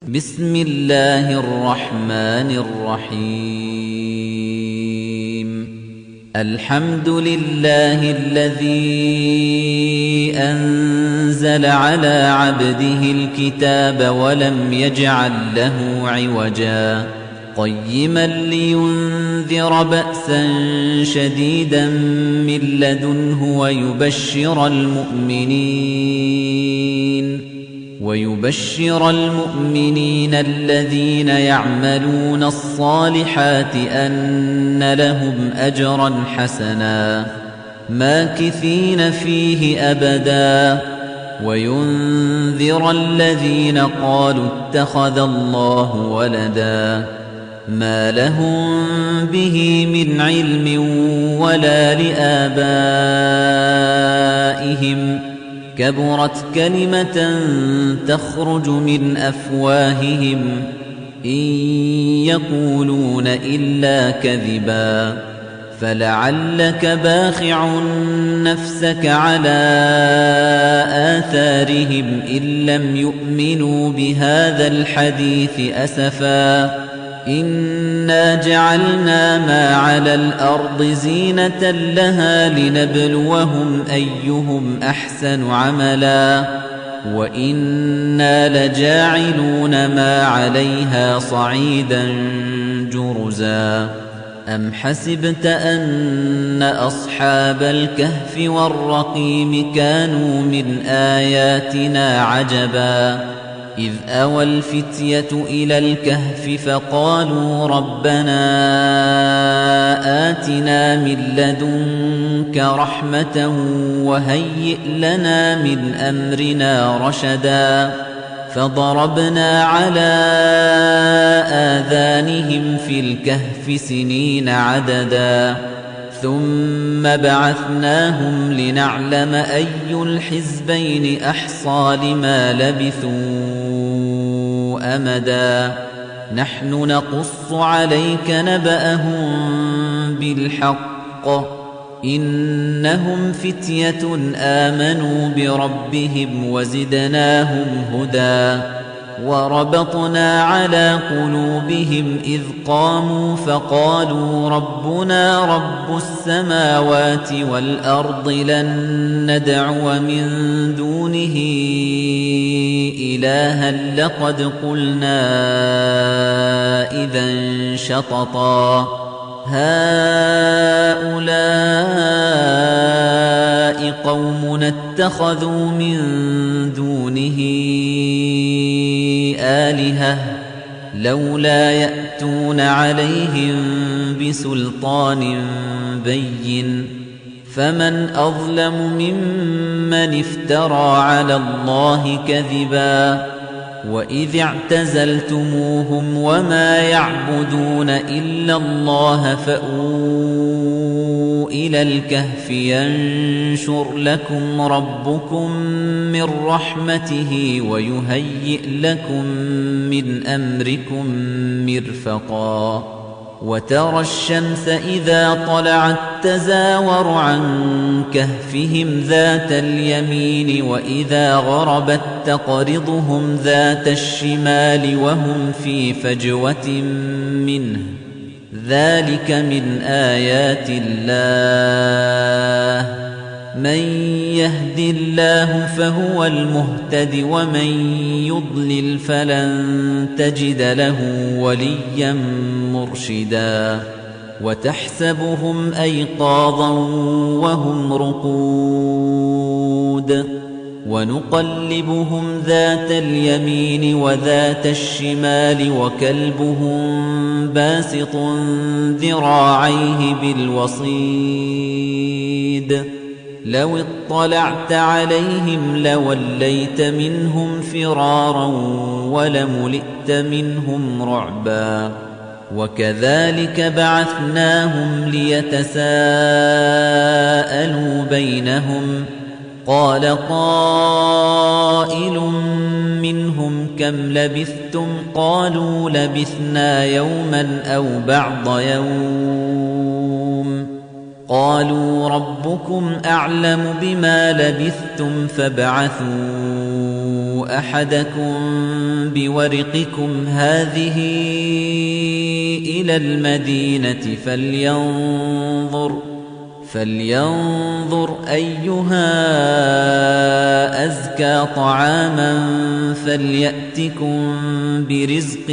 بسم الله الرحمن الرحيم الحمد لله الذي أنزل على عبده الكتاب ولم يجعل له عوجا قيما لينذر بأسا شديدا من لدنه ويبشر المؤمنين الذين يعملون الصالحات أن لهم أجرا حسنا ماكثين فيه أبدا وينذر الذين قالوا اتخذ الله ولدا ما لهم به من علم ولا لآبائهم كبرت كلمة تخرج من أفواههم إن يقولون إلا كذبا فلعلك باخع نفسك على آثارهم إن لم يؤمنوا بهذا الحديث أسفا إنا جعلنا ما على الأرض زينة لها لنبلوهم أيهم أحسن عملا وإنا لجاعلون ما عليها صعيدا جرزا أم حسبت أن أصحاب الكهف والرقيم كانوا من آياتنا عجبا إذ أوى الفتية إلى الكهف فقالوا ربنا آتنا من لدنك رحمة وهيئ لنا من أمرنا رشدا فضربنا على آذانهم في الكهف سنين عددا ثم بعثناهم لنعلم أي الحزبين أحصى لما لبثوا أمدا نحن نقص عليك نبأهم بالحق إنهم فتية آمنوا بربهم وزدناهم هدى وربطنا على قلوبهم إذ قاموا فقالوا ربنا رب السماوات والأرض لن ندعو من دونه إلها لقد قلنا إذا شططا هؤلاء قومنا اتخذوا من دونه آلهة لولا يأتون عليهم بسلطان بين فمن أظلم ممن افترى على الله كذبا وإذ اعتزلتموهم وما يعبدون إلا الله فأووا إلى الكهف ينشر لكم ربكم من رحمته ويهيئ لكم من أمركم مرفقا وترى الشمس إذا طلعت تزاور عن كهفهم ذات اليمين وإذا غربت تقرضهم ذات الشمال وهم في فجوة منه ذلك من آيات الله من يهد الله فهو المهتد ومن يضلل فلن تجد له وليا مرشدا وتحسبهم أيقاظا وهم رقود ونقلبهم ذات اليمين وذات الشمال وكلبهم باسط ذراعيه بالوصيد لو اطلعت عليهم لوليت منهم فرارا ولملئت منهم رعبا وكذلك بعثناهم ليتساءلوا بينهم قال قائل منهم كم لبثتم قالوا لبثنا يوما أو بعض يوم قالوا ربكم أعلم بما لبثتم فابعثوا أحدكم بورقكم هذه إلى المدينة فلينظر أيها أزكى طعاما فليأتكم برزق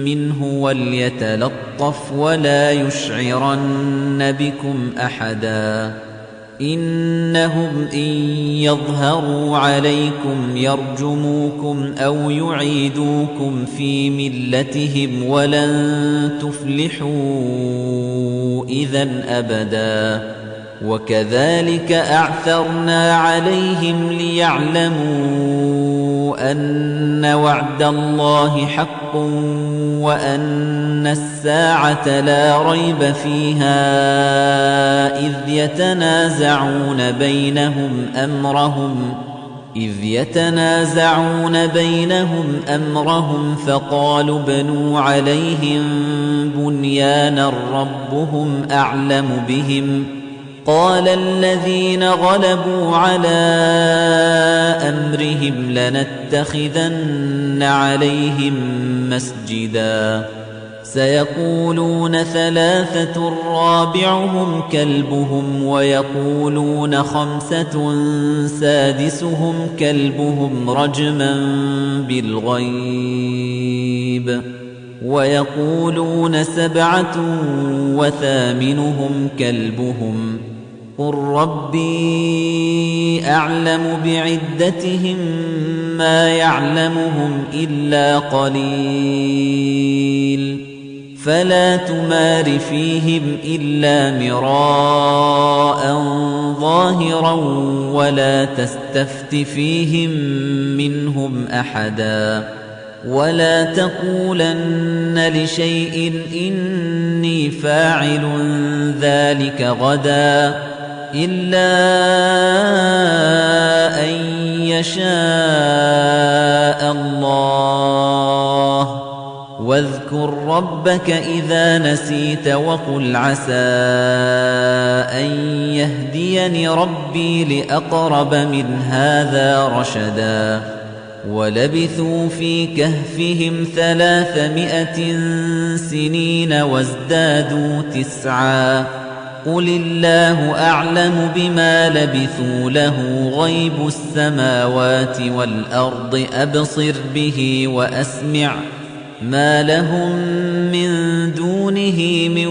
منه وليتلطف ولا يشعرن بكم أحدا إنهم إن يظهروا عليكم يرجموكم أو يعيدوكم في ملتهم ولن تفلحوا إذن أبدا وكذلك أعثرنا عليهم ليعلموا أن وعد الله حق وأن الساعة لا ريب فيها إذ يتنازعون بينهم أمرهم فقالوا بنوا عليهم بنيانا ربهم أعلم بهم قال الذين غلبوا على أمرهم لنتخذن عليهم مسجدا سيقولون ثلاثة رابعهم كلبهم ويقولون خمسة سادسهم كلبهم رجما بالغيب ويقولون سبعة وثامنهم كلبهم قل ربي أعلم بعدتهم ما يعلمهم إلا قليل فلا تمار فيهم إلا مراء ظاهرا ولا تستفت فيهم منهم أحدا ولا تقولن لشيء إني فاعل ذلك غدا إلا أن يشاء الله واذكر ربك إذا نسيت وقل عسى أن يهديني ربي لأقرب من هذا رشدا ولبثوا في كهفهم 300 سنين وازدادوا 9 قل الله أعلم بما لبثوا له غيب السماوات والأرض أبصر به وأسمع ما لهم من دونه من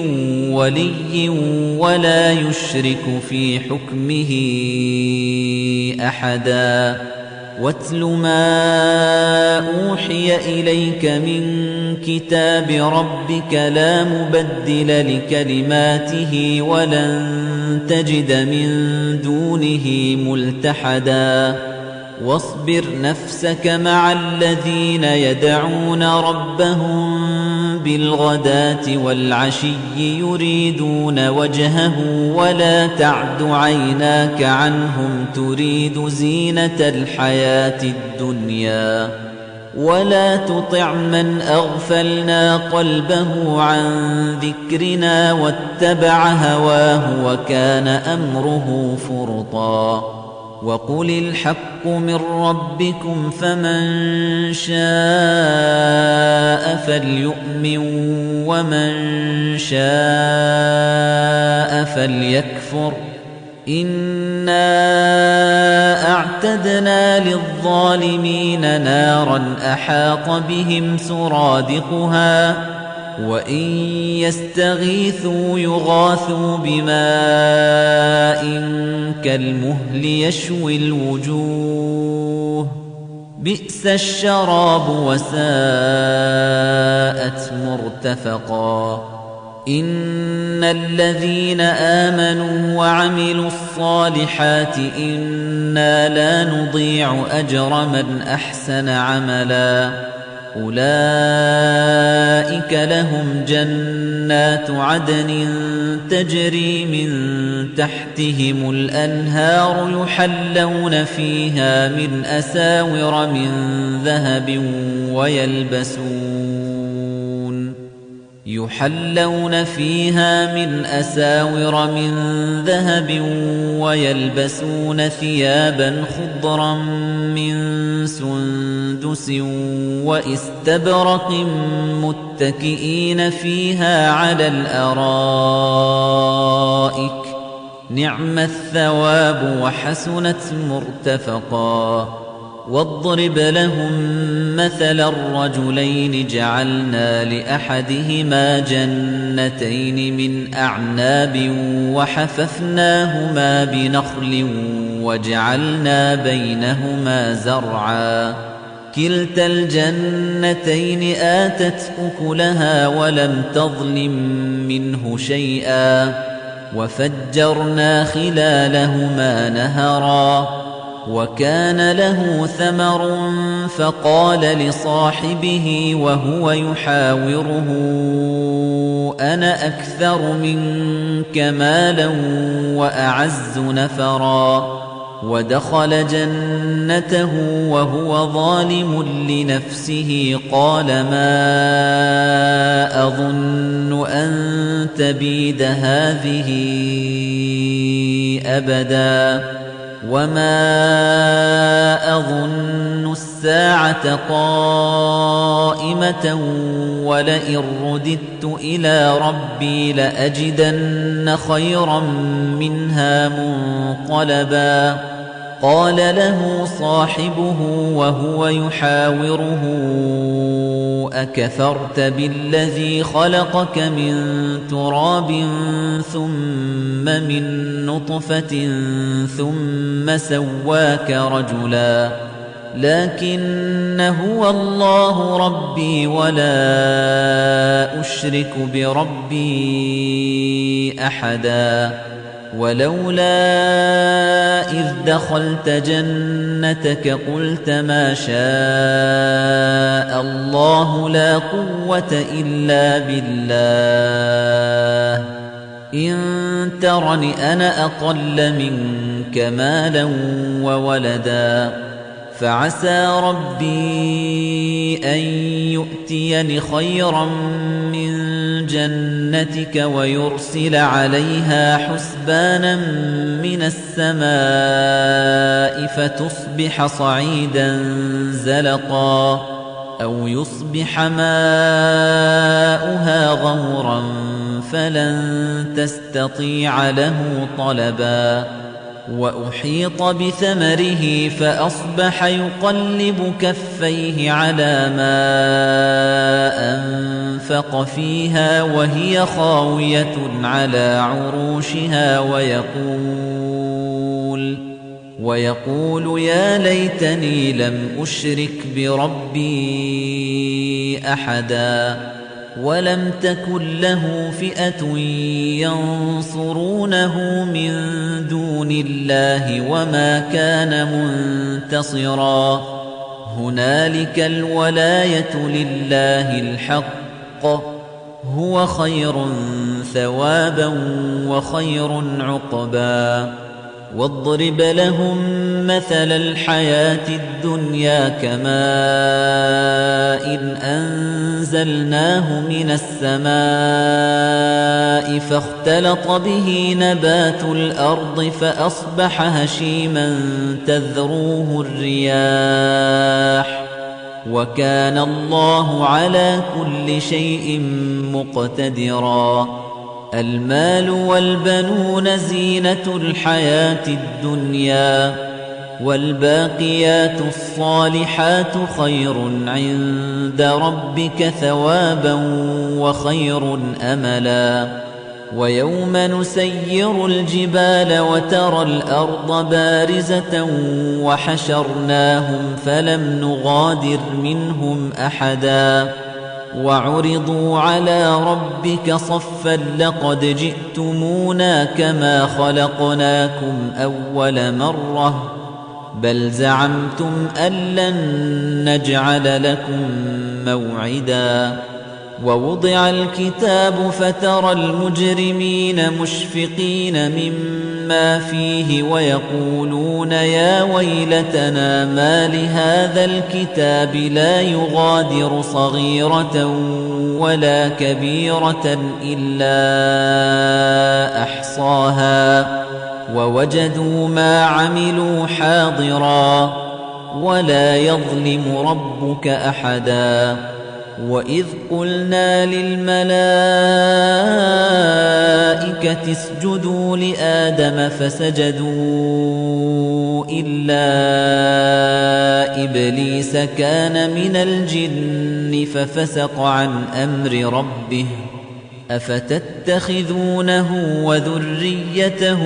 ولي ولا يشرك في حكمه أحدا واتل ما أوحي إليك من كتاب ربك لا مبدل لكلماته ولن تجد من دونه ملتحدا واصبر نفسك مع الذين يدعون ربهم بالغداة والعشي يريدون وجهه ولا تعد عيناك عنهم تريد زينة الحياة الدنيا ولا تطع من أغفلنا قلبه عن ذكرنا واتبع هواه وكان أمره فرطا وقل الحق من ربكم فمن شاء فليؤمن ومن شاء فليكفر إنا أعتدنا للظالمين نارا أحاط بهم سرادقها وإن يستغيثوا يغاثوا بماء كالمهل يشوي الوجوه بئس الشراب وساءت مرتفقا إن الذين آمنوا وعملوا الصالحات إنا لا نضيع أجر من أحسن عملا أولئك لهم جنات عدن تجري من تحتهم الأنهار يحلون فيها من أساور يحلون فيها من أساور من ذهب ويلبسون ثيابا خضرا من سندس وإستبرق متكئين فيها على الأرائك نعم الثواب وحسنت مرتفقا واضرب لهم مثل الرجلين جعلنا لأحدهما جنتين من أعناب وحففناهما بنخل وجعلنا بينهما زرعا كلتا الجنتين آتت أكلها ولم تظلم منه شيئا وفجرنا خلالهما نهرا وكان له ثمر فقال لصاحبه وهو يحاوره أنا أكثر منك مالا وأعز نفرا ودخل جنته وهو ظالم لنفسه قال ما أظن أن تبيد هذه أبدا وما أظن الساعة قائمة ولئن رددت إلى ربي لأجدن خيرا منها منقلبا قال له صاحبه وهو يحاوره أكفرت بالذي خلقك من تراب ثم من نطفة ثم سواك رجلا لكن هو الله ربي ولا أشرك بربي أحدا ولولا إذ دخلت جنتك قلت ما شاء الله لا قوة إلا بالله إن ترني أنا أقل منك مالا وولدا فعسى ربي أن يؤتيني خيرا من جنتك ويرسل عليها حسبانا من السماء فتصبح صعيدا زلقا أو يصبح ماؤها غورا فلن تستطيع له طلبا وأحيط بثمره فأصبح يقلب كفيه على ما أنفق فيها وهي خاوية على عروشها ويقول يا ليتني لم أشرك بربي أحدا ولم تكن له فئة ينصرونه من دون الله وما كان منتصرا هنالك الولاية لله الحق هو خير ثوابا وخير عقبا واضرب لهم مثل الحياة الدنيا كماء أنزلناه من السماء فاختلط به نبات الأرض فأصبح هشيما تذروه الرياح وكان الله على كل شيء مقتدرا المال والبنون زينة الحياة الدنيا والباقيات الصالحات خير عند ربك ثوابا وخير أملا ويوم نسير الجبال وترى الأرض بارزة وحشرناهم فلم نغادر منهم أحدا وعرضوا على ربك صفا لقد جئتمونا كما خلقناكم أول مرة بل زعمتم أن لن نجعل لكم موعدا ووضع الكتاب فترى المجرمين مشفقين مما فيه ويقولون يا ويلتنا ما لهذا الكتاب لا يغادر صغيرة ولا كبيرة إلا أحصاها ووجدوا ما عملوا حاضرا ولا يظلم ربك أحدا وإذ قلنا للملائكة اسجدوا لآدم فسجدوا إلا إبليس كان من الجن ففسق عن أمر ربه أفتتخذونه وذريته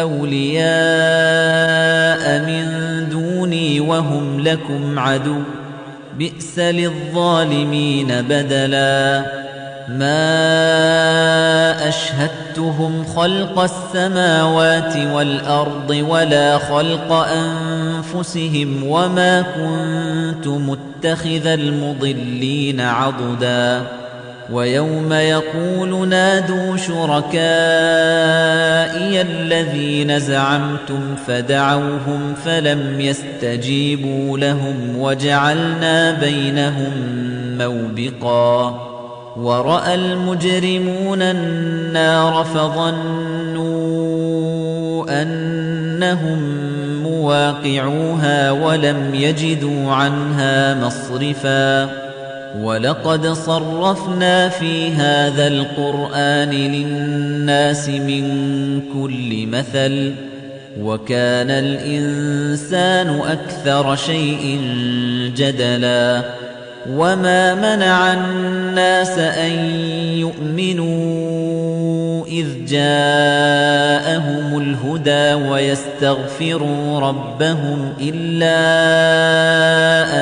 أولياء من دوني وهم لكم عدو بئس للظالمين بدلا ما أشهدتهم خلق السماوات والأرض ولا خلق أنفسهم وما كنت متخذ المضلين عضدا ويوم يقول نادوا شركائي الذين زعمتم فدعوهم فلم يستجيبوا لهم وجعلنا بينهم موبقا ورأى المجرمون النار فظنوا أنهم مواقعوها ولم يجدوا عنها مصرفا ولقد صرفنا في هذا القرآن للناس من كل مثل وكان الإنسان أكثر شيء جدلا وما منع الناس أن يؤمنوا إذ جاءهم الهدى ويستغفروا ربهم إلا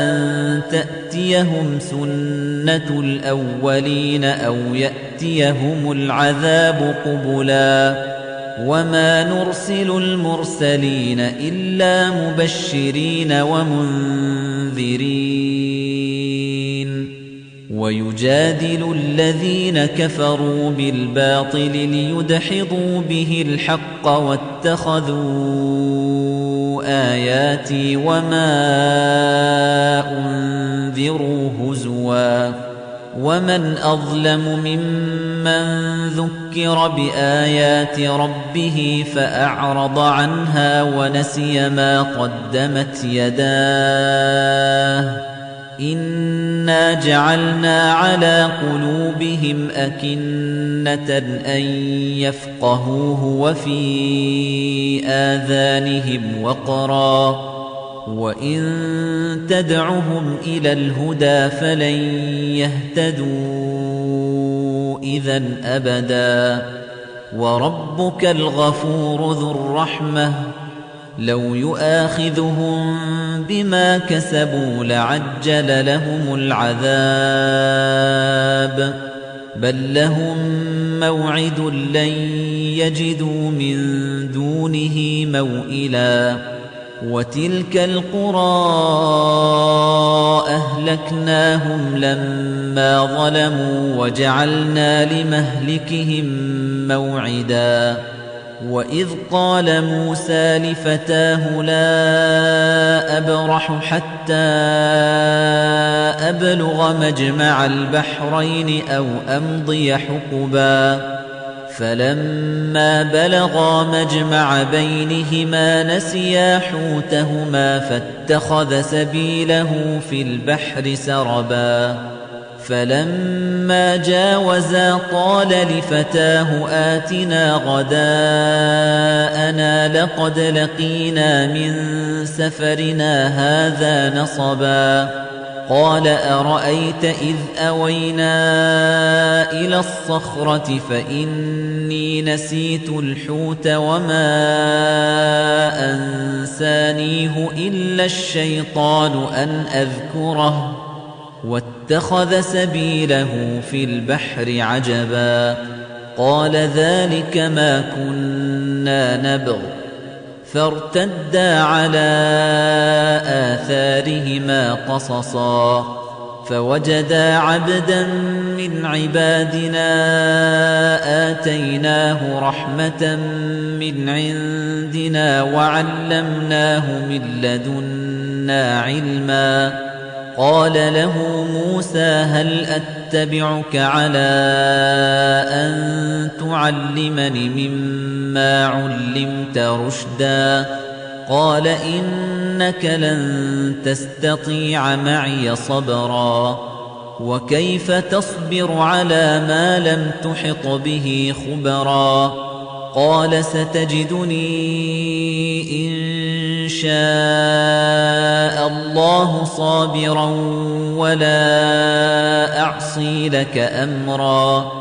أن تأتيهم سنة الأولين أو يأتيهم العذاب قبلا وما نرسل المرسلين إلا مبشرين ومنذرين ويجادل الذين كفروا بالباطل ليدحضوا به الحق واتخذوا آياتي وما أنذروا هزوا ومن أظلم ممن ذكر بآيات ربه فأعرض عنها ونسي ما قدمت يداه إنا جعلنا على قلوبهم أكنة أن يفقهوه وفي آذانهم وقرا وإن تدعهم إلى الهدى فلن يهتدوا إذن أبدا وربك الغفور ذو الرحمة لو يؤاخذهم بما كسبوا لعجل لهم العذاب بل لهم موعد لن يجدوا من دونه موئلا وتلك القرى أهلكناهم لما ظلموا وجعلنا لمهلكهم موعدا وإذ قال موسى لفتاه لا أبرح حتى أبلغ مجمع البحرين أو أمضي حقبا فلما بلغا مجمع بينهما نسيا حوتهما فاتخذ سبيله في البحر سربا فلما جاوزا قال لفتاه آتنا غداءنا لقد لقينا من سفرنا هذا نصبا قال أرأيت إذ أوينا إلى الصخرة فإني نسيت الحوت وما أنسانيه إلا الشيطان أن أذكره واتخذ سبيله في البحر عجبا قال ذلك ما كنا نبغ فارتدا على آثارهما قصصا فوجدا عبدا من عبادنا آتيناه رحمة من عندنا وعلمناه من لدنا علما قال له موسى هل أتبعك على أن تعلمني مما علمت رشدا قال إنك لن تستطيع معي صبرا وكيف تصبر على ما لم تحط به خبرا قال ستجدني إن شاء الله صابرا ولا أعصي لك أمرا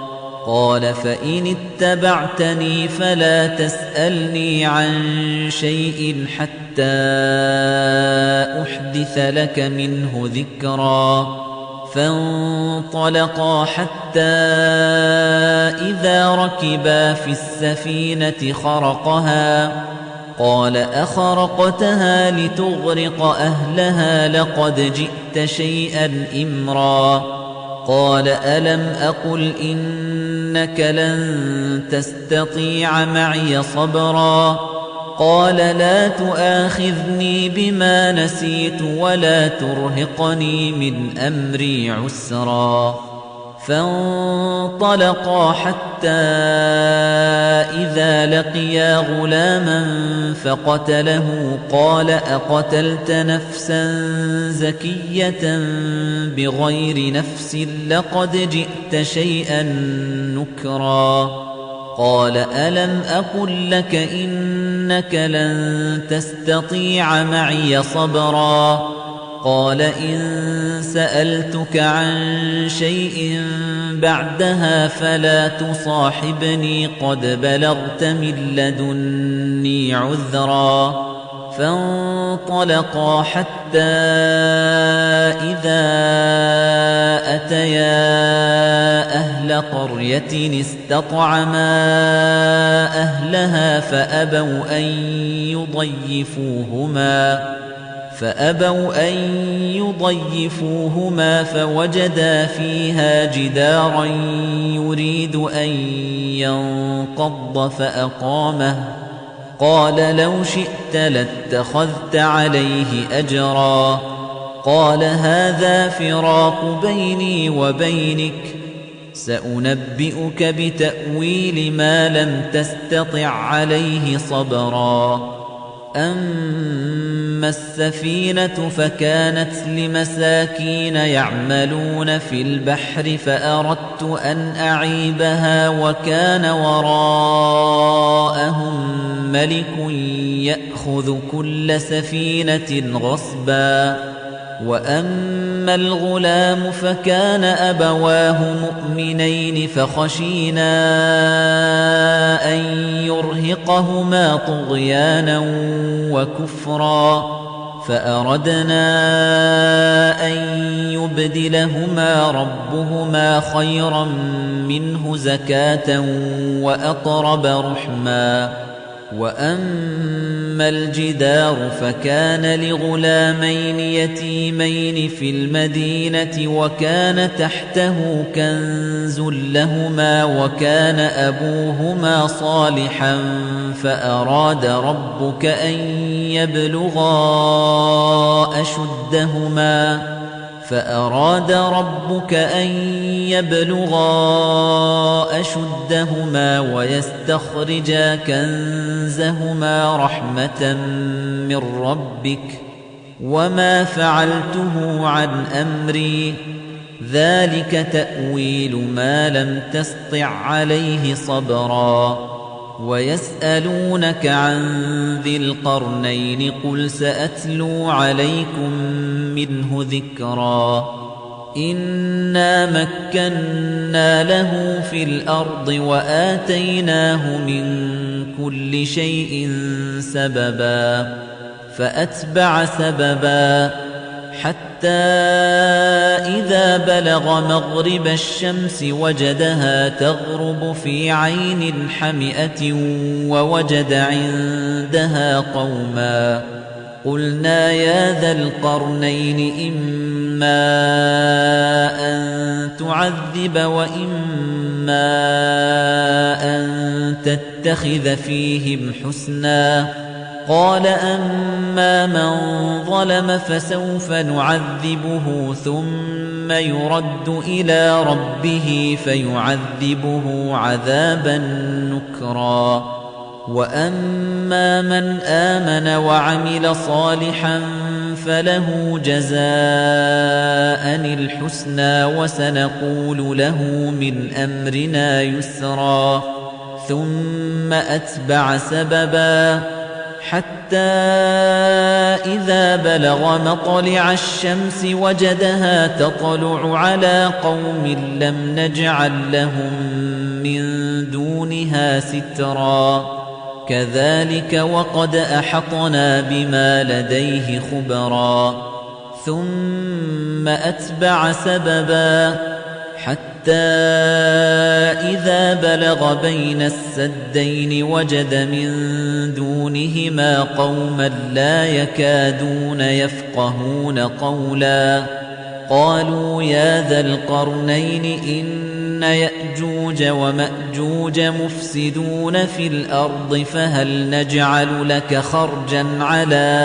قال فإن اتبعتني فلا تسألني عن شيء حتى أحدث لك منه ذكرا فانطلقا حتى إذا ركبا في السفينة خرقها قال أخرقتها لتغرق أهلها لقد جئت شيئا إمرا قال ألم أقل إنك لن تستطيع معي صبرا قال لا تؤاخذني بما نسيت ولا ترهقني من أمري عسرا فانطلقا حتى إذا لقيا غلاما فقتله قال أقتلت نفسا زكية بغير نفس لقد جئت شيئا نكرا قال ألم أقل لك إنك لن تستطيع معي صبرا قال إن سألتك عن شيء بعدها فلا تصاحبني قد بلغت من لدني عذرا فانطلقا حتى إذا أتيا أهل قرية استطعما أهلها فأبوا أن يضيفوهما فوجدا فيها جدارا يريد أن ينقض فأقامه قال لو شئت لاتخذت عليه أجرا قال هذا فراق بيني وبينك سأنبئك بتأويل ما لم تستطع عليه صبرا أما السفينة فكانت لمساكين يعملون في البحر فأردت أن أعيبها وكان وراءهم ملك يأخذ كل سفينة غصبا وأما الغلام فكان أبواه مؤمنين فخشينا أن يرهقهما طغيانا وكفرا فأردنا أن يبدلهما ربهما خيرا منه زكاة وأقرب رحما وأما الجدار فكان لغلامين يتيمين في المدينة وكان تحته كنز لهما وكان أبوهما صالحا فأراد ربك أن يبلغا أشدهما ويستخرجا كنزهما رحمة من ربك وما فعلته عن أمري ذلك تأويل ما لم تسطع عليه صبرا ويسألونك عن ذي القرنين قل سأتلو عليكم منه ذكرا إنا مكنا له في الأرض وآتيناه من كل شيء سببا فأتبع سببا حتى إذا بلغ مغرب الشمس وجدها تغرب في عين حمئة ووجد عندها قوما قُلْنَا يَا ذَا الْقَرْنَيْنِ إِمَّا أَن تُعَذِّبَ وَإِمَّا أَن تَتَّخِذَ فِيهِمْ حُسْنًا قَالَ أَمَّا مَن ظَلَمَ فَسَوْفَ نُعَذِّبُهُ ثُمَّ يُرَدُّ إِلَىٰ رَبِّهِ فَيُعَذِّبُهُ عَذَابًا نُكْرًا وَأَمَّا مَنْ آمَنَ وَعَمِلَ صَالِحًا فَلَهُ جَزَاءً الْحُسْنَى وَسَنَقُولُ لَهُ مِنْ أَمْرِنَا يُسْرًا ثُمَّ أَتْبَعَ سَبَبًا حَتَّى إِذَا بَلَغَ مَطْلِعَ الشَّمْسِ وَجَدَهَا تَطْلُعُ عَلَىٰ قَوْمٍ لَّمْ نَجْعَل لَّهُم مِّن دُونِهَا سِتْرًا كَذَلِكَ وَقَدْ أَحَطْنَا بِمَا لَدَيْهِ خُبْرًا ثُمَّ أَتْبَعَ سَبَبًا حَتَّى إِذَا بَلَغَ بَيْنَ السَّدَّيْنِ وَجَدَ مِن دُونِهِمَا قَوْمًا لَّا يَكَادُونَ يَفْقَهُونَ قَوْلًا قَالُوا يَا ذَا الْقَرْنَيْنِ إِنَّ يَأْجُوجَ وَمَأْجُوجَ مُفْسِدُونَ فِي الْأَرْضِ فَهَلْ نَجْعَلُ لَكَ خَرْجًا عَلَىٰ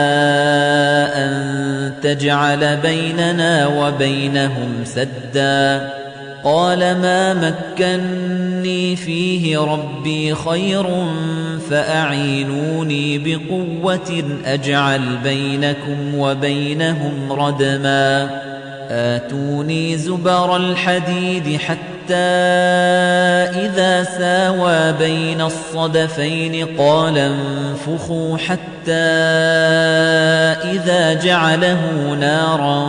أَن تَجْعَلَ بَيْنَنَا وَبَيْنَهُمْ سَدًّا قَالَ مَا مَكَّنِّي فِيهِ رَبِّي خَيْرٌ فَأَعِينُونِي بِقُوَّةٍ أَجْعَلْ بَيْنَكُمْ وَبَيْنَهُمْ رَدْمًا آتوني زبر الحديد حتى إذا ساوى بين الصدفين قال انفخوا حتى إذا جعله نارا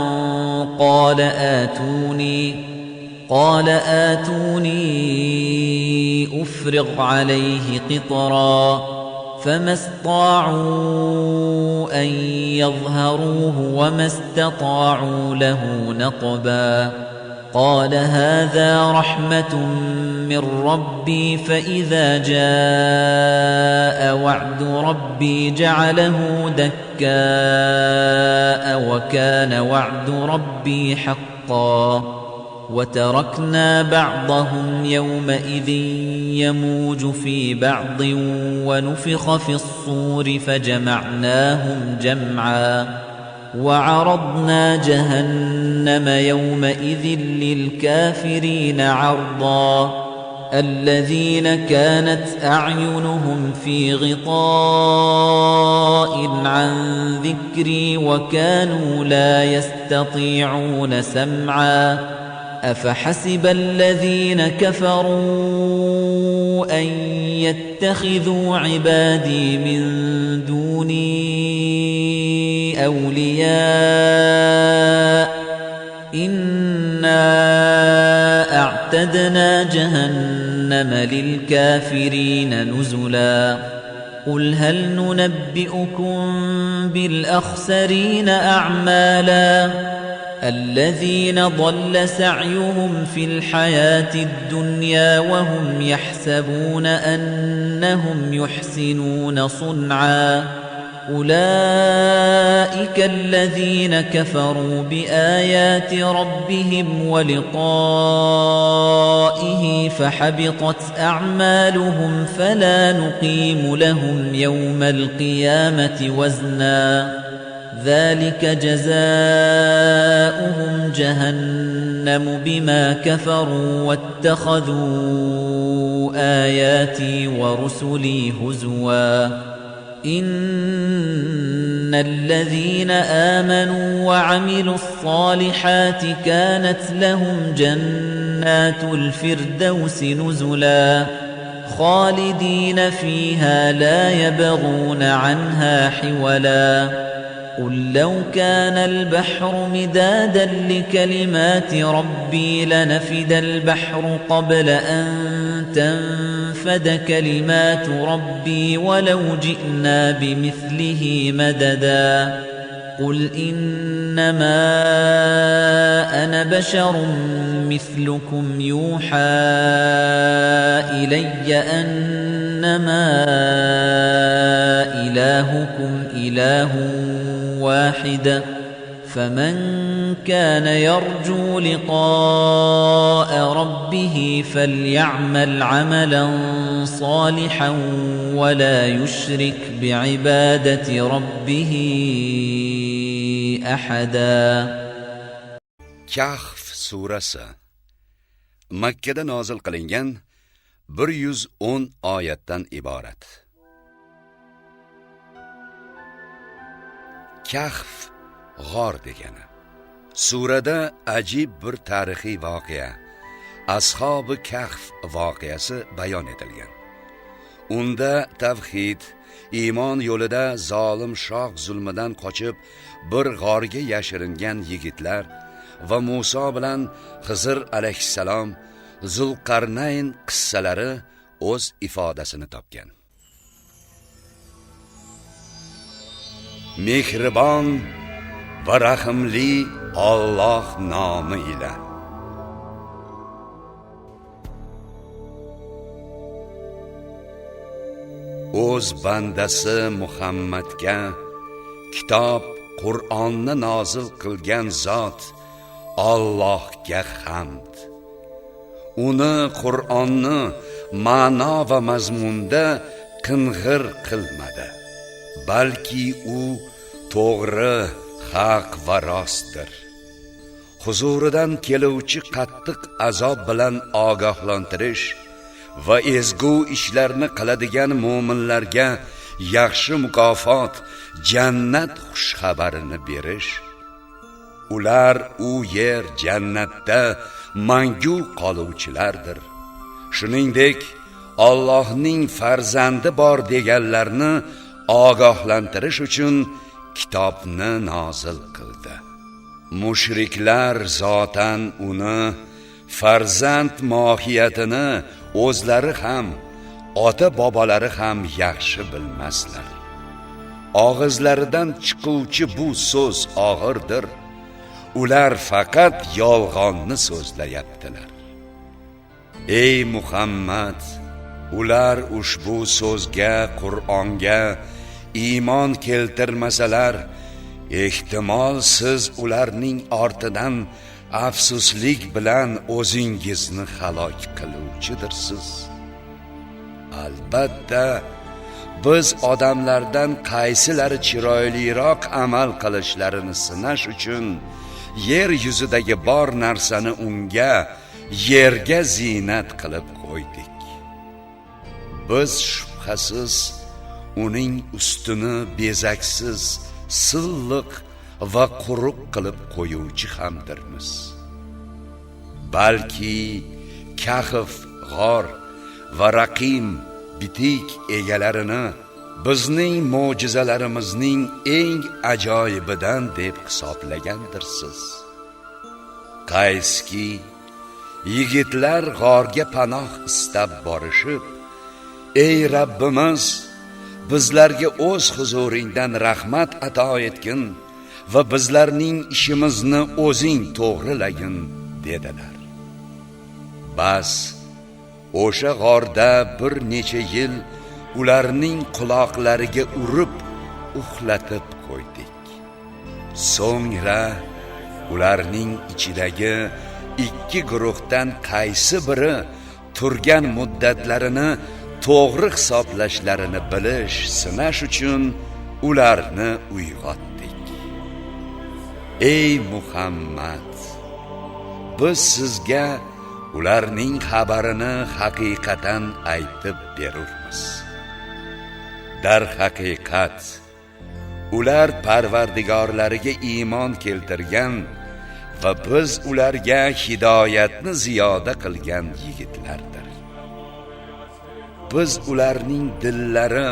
قال آتوني أفرغ عليه قطرا فما استطاعوا أن يظهروه وما استطاعوا له نقبا قال هذا رحمة من ربي فإذا جاء وعد ربي جعله دكاء وكان وعد ربي حقا وتركنا بعضهم يومئذ يموج في بعض ونفخ في الصور فجمعناهم جمعا وعرضنا جهنم يومئذ للكافرين عرضا الذين كانت أعينهم في غطاء عن ذكري وكانوا لا يستطيعون سمعا أفحسب الذين كفروا أن يتخذوا عبادي من دوني أولياء إنا أعتدنا جهنم للكافرين نزلا قل هل ننبئكم بالأخسرين أعمالا الذين ضل سعيهم في الحياة الدنيا وهم يحسبون أنهم يحسنون صنعا أولئك الذين كفروا بآيات ربهم ولقائه فحبطت أعمالهم فلا نقيم لهم يوم القيامة وزنا ذلك جزاؤهم جهنم بما كفروا واتخذوا آياتي ورسلي هزوا إن الذين آمنوا وعملوا الصالحات كانت لهم جنات الفردوس نزلا خالدين فيها لا يبغون عنها حولا قل لو كان البحر مدادا لكلمات ربي لنفد البحر قبل أن تنفد كلمات ربي ولو جئنا بمثله مددا قل إنما أنا بشر مثلكم يوحى إلي أنما إلهكم إله واحدة فمن كان يرجو لقاء ربه فليعمل عملا صالحا ولا يشرك بعبادة ربه أحدا. Kahf surasi Makkada nozil qilingan 110 oyatdan iborat. Kahf g'or degani. Surada ajib bir tarixiy voqea, Ashabi Kahf voqeasi bayon etilgan. Unda tavhid, iymon yo'lida zolim shoh zulmidan qochib bir g'orga yashiringan yigitlar va Musa bilan Xizr alayhissalom, Zulqarnayn qissalari o'z ifodasini topgan. Mehribon va rahimli Alloh nomi ila. O'z bandasi Muhammadga kitob Qur'onni nozil qilgan zot Allohga hamd. Uni Qur'onni ma'no va mazmunda qing'ir qilmadi, balki u to'g'ri, haq va rostdir. Huzuridan keluvchi qattiq azob bilan ogohlantirish va ezgu ishlarni qiladigan mu'minlarga yaxshi mukofot, jannat xushxabarini berish. Ular u yer jannatda mangu qoluvchilardir. Shuningdek, Allohning farzandi bor deganlarni ogohlantirish uchun kitobni nozil qildi. Mushriklar zotan uni farzand mohiyatini o'zlari ham, ota-bobolari ham yaxshi bilmaslar. Og'izlaridan chiquvchi bu so'z og'irdir. Ular faqat yolg'onni so'zlayaptilar. Ey Muhammad, ular ushbu so'zga, Qur'onga iymon keltirmasalar, ehtimol siz ularning ortidan afsuslik bilan o'zingizni halok qiluvchidirsiz. Albatta, biz odamlardan qaysilari chiroyliroq amal qilishlarini sinash uchun yer yuzidagi bor narsani unga, yerga zinat qilib qo'ydik. Biz shubhasiz uning ustini bezaksiz, silliq va quruq qilib qo'yuvchi hamdirmiz. Balki Kahf g'or va Raqim bitik egalarini bizning mo'jizalarimizning eng ajoyibidan deb hisoblagandirsiz. Qayski yigitlar g'orga panoh istab borishib, ey Rabbimiz, bizlarga o'z huzuringdan rahmat ato etgin va bizlarning ishimizni o'zing to'g'rilagin dedilar. Bas, o'sha g'orda bir necha yil ularning quloqlariga urib, uxlatib qo'ydik. So'ngra ularning ichidagi ikki guruhdan qaysi biri turgan muddatlarini to'g'ri hisoblashlarini bilish, sinash uchun ularni uyg'otdik. Ey Muhammad, biz sizga ularning xabarini haqiqatan aytib berurmiz. Dar haqiqat, ular Parvardigorlariga iymon keltirgan va biz ularga hidoyatni ziyoda qilgan yigitlardir. Biz ularning dillari,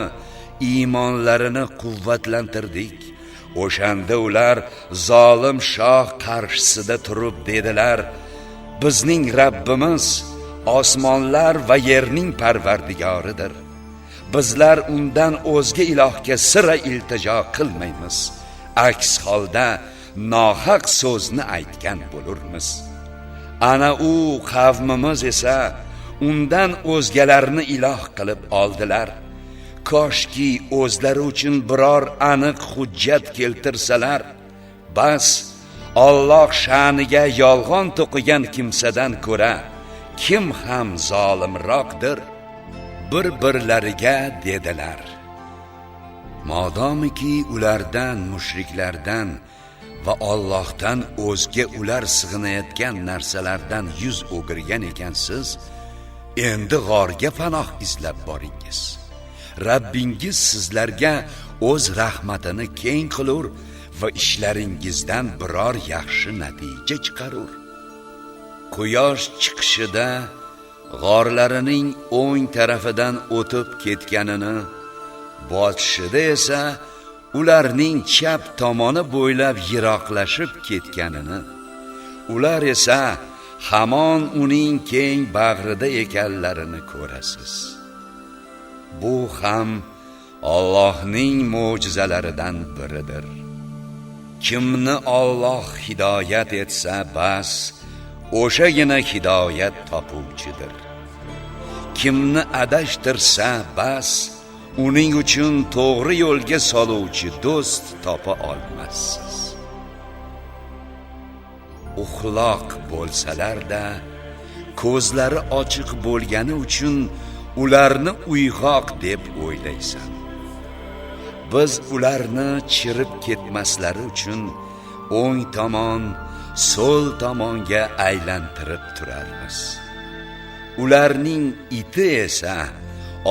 iymonlarini quvvatlantirdik. O'shanda ular zolim shoh qarshisida turib dedilar: bizning Rabbimiz osmonlar va yerning Parvardigoridir. Bizlar undan o'zga ilohga sira iltijo qilmaymiz. Aks holda nohaq so'zni aytgan bo'lurmiz. Ana u qavmimiz esa undan o'zgalarni iloh qilib oldilar. koshki o'zlari uchun biror aniq hujjat keltirsalar, bas Alloh sha'niga yolg'on to'qigan kimsadan ko'ra kim ham zolimroqdir? Bir-birlariga dedilar: modomiki ulardan, mushriklardan va Allohdan o'zga ular sig'inayotgan narsalardan yuz o'girgan ekansiz, endi g'orga panoh izlab boringiz. Rabbingiz sizlarga o'z rahmatini keng qilur va ishlaringizdan biror yaxshi natija chiqarur. Quyosh chiqishida g'orlarining o'ng tarafidan o'tib ketganini, botishida esa ularning chap tomoni bo'ylab yiroqlashib ketganini, ular esa hamon uning keng bag'rida ekanlarini ko'rasiz. Bu ham Allohning mo'jizalaridan biridir. Kimni Alloh hidoyat etsa, bas o'shagina hidoyat topuvchidir. Kimni adashtirsa, bas uning uchun to'g'ri yo'lga soluvchi do'st topa olmassiz. Uxloq bo'lsalar-da, ko'zlari ochiq bo'lgani uchun ularni uyg'oq deb o'ylaysan. Biz ularni chirib ketmaslari uchun o'ng tomon, so'l tomonga aylantirib turarmiz. Ularning iti esa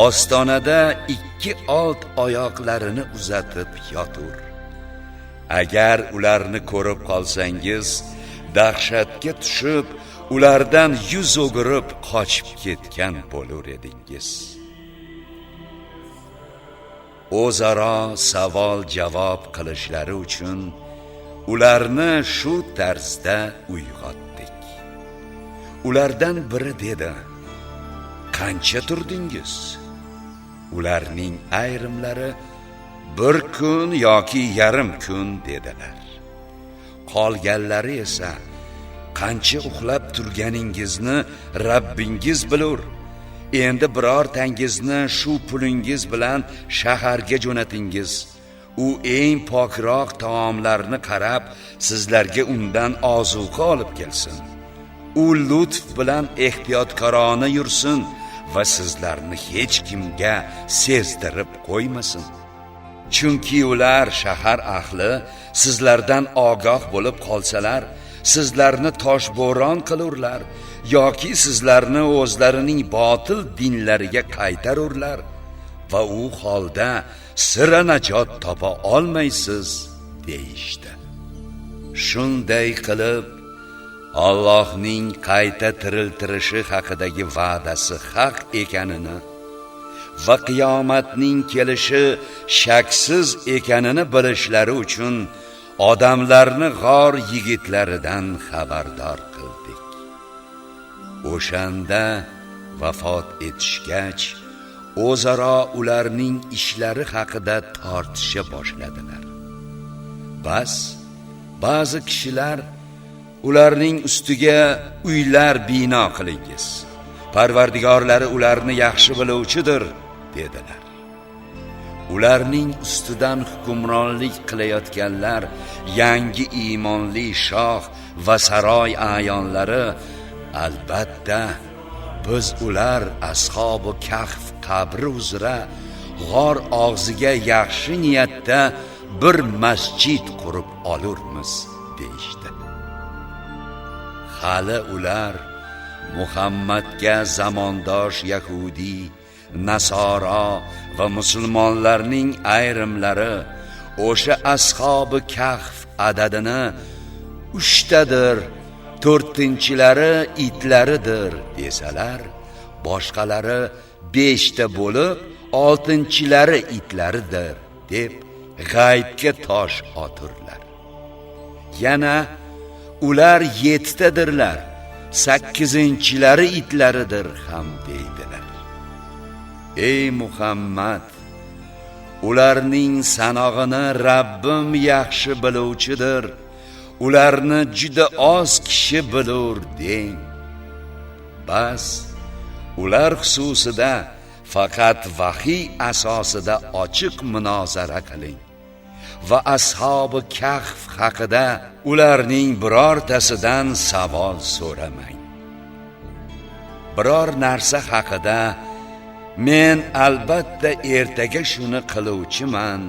ostonada ikki old oyoqlarini uzatib yotur. Agar ularni ko'rib qolsangiz, dahshatga tushib, ulardan yuz o'girib qochib ketgan bo'lar edingiz. O'zaro savol-javob qilishlari uchun ularni shu tarzda uyg'otdik. Ulardan biri dedi: qancha turdingiz? Ularning ayrimlari bir kun yoki yarim kun dedilar. Qolganlari esa qancha uxlab turganingizni Rabbingiz bilur. Endi birortangizni shu pulingiz bilan shaharga jo'natingiz. U eng pokroq taomlarni qarab, sizlarga undan ozuqa olib kelsin. U lutf bilan ehtiyotkorona yursin va sizlarni hech kimga sezdirib qo'ymasin. Chunki ular, shahar ahli, sizlardan ogoh bo'lib qolsalar, sizlarni toshbo'ron qilurlar yoki sizlarni o'zlarining botil dinlariga qaytarurlar va u holda sira najot topa olmaysiz deyishdi. Shunday qilib Allohning qayta tiriltirishi haqidagi va'dasi haq ekanini va qiyomatning kelishi shaksiz ekanini bilishlari uchun odamlarni g'or yigitlaridan xabardor qildik. O'shanda vafot etishgach, o'zaro ularning ishlari haqida tortisha boshladilar. Bas, ba'zi kishilar ularning ustiga uylar bino qilingiz. Parvardigorlari ularni yaxshi biluvchidir dedilar. Ularning ustidan hukmronlik qilayotganlar yangi iymonli shoh va saroy ayonlari, albatta biz ular ashabi kahf qabri uzra g'or og'ziga yaxshi niyatda bir masjid qurib olurmiz deyishdi. Hali ular Muhammadga zamondosh Yahudi, Nasoro va musulmonlarning ayrimlari o'sha ashabi kahf adadini 3 tadir, 4-chilari itlaridir desalar, boshqalari 5 ta bo'lib 6-chilari itlaridir deb g'aybga tosh oturlar. Yana ular 7 tadirlar, 8-chilari itlaridir ham deydilar. Ey Muhammad, ularning sanog'ini Rabbim yaxshi biluvchidir. Ularni juda oz kishi bilur deng. Bas, ular xususida faqat vahiy asosida ochiq munozara qiling va ashabi kahf haqida ularning birortasidan savol so'ramang. Biror narsa haqida men albatta ertaga shuni qiluvchiman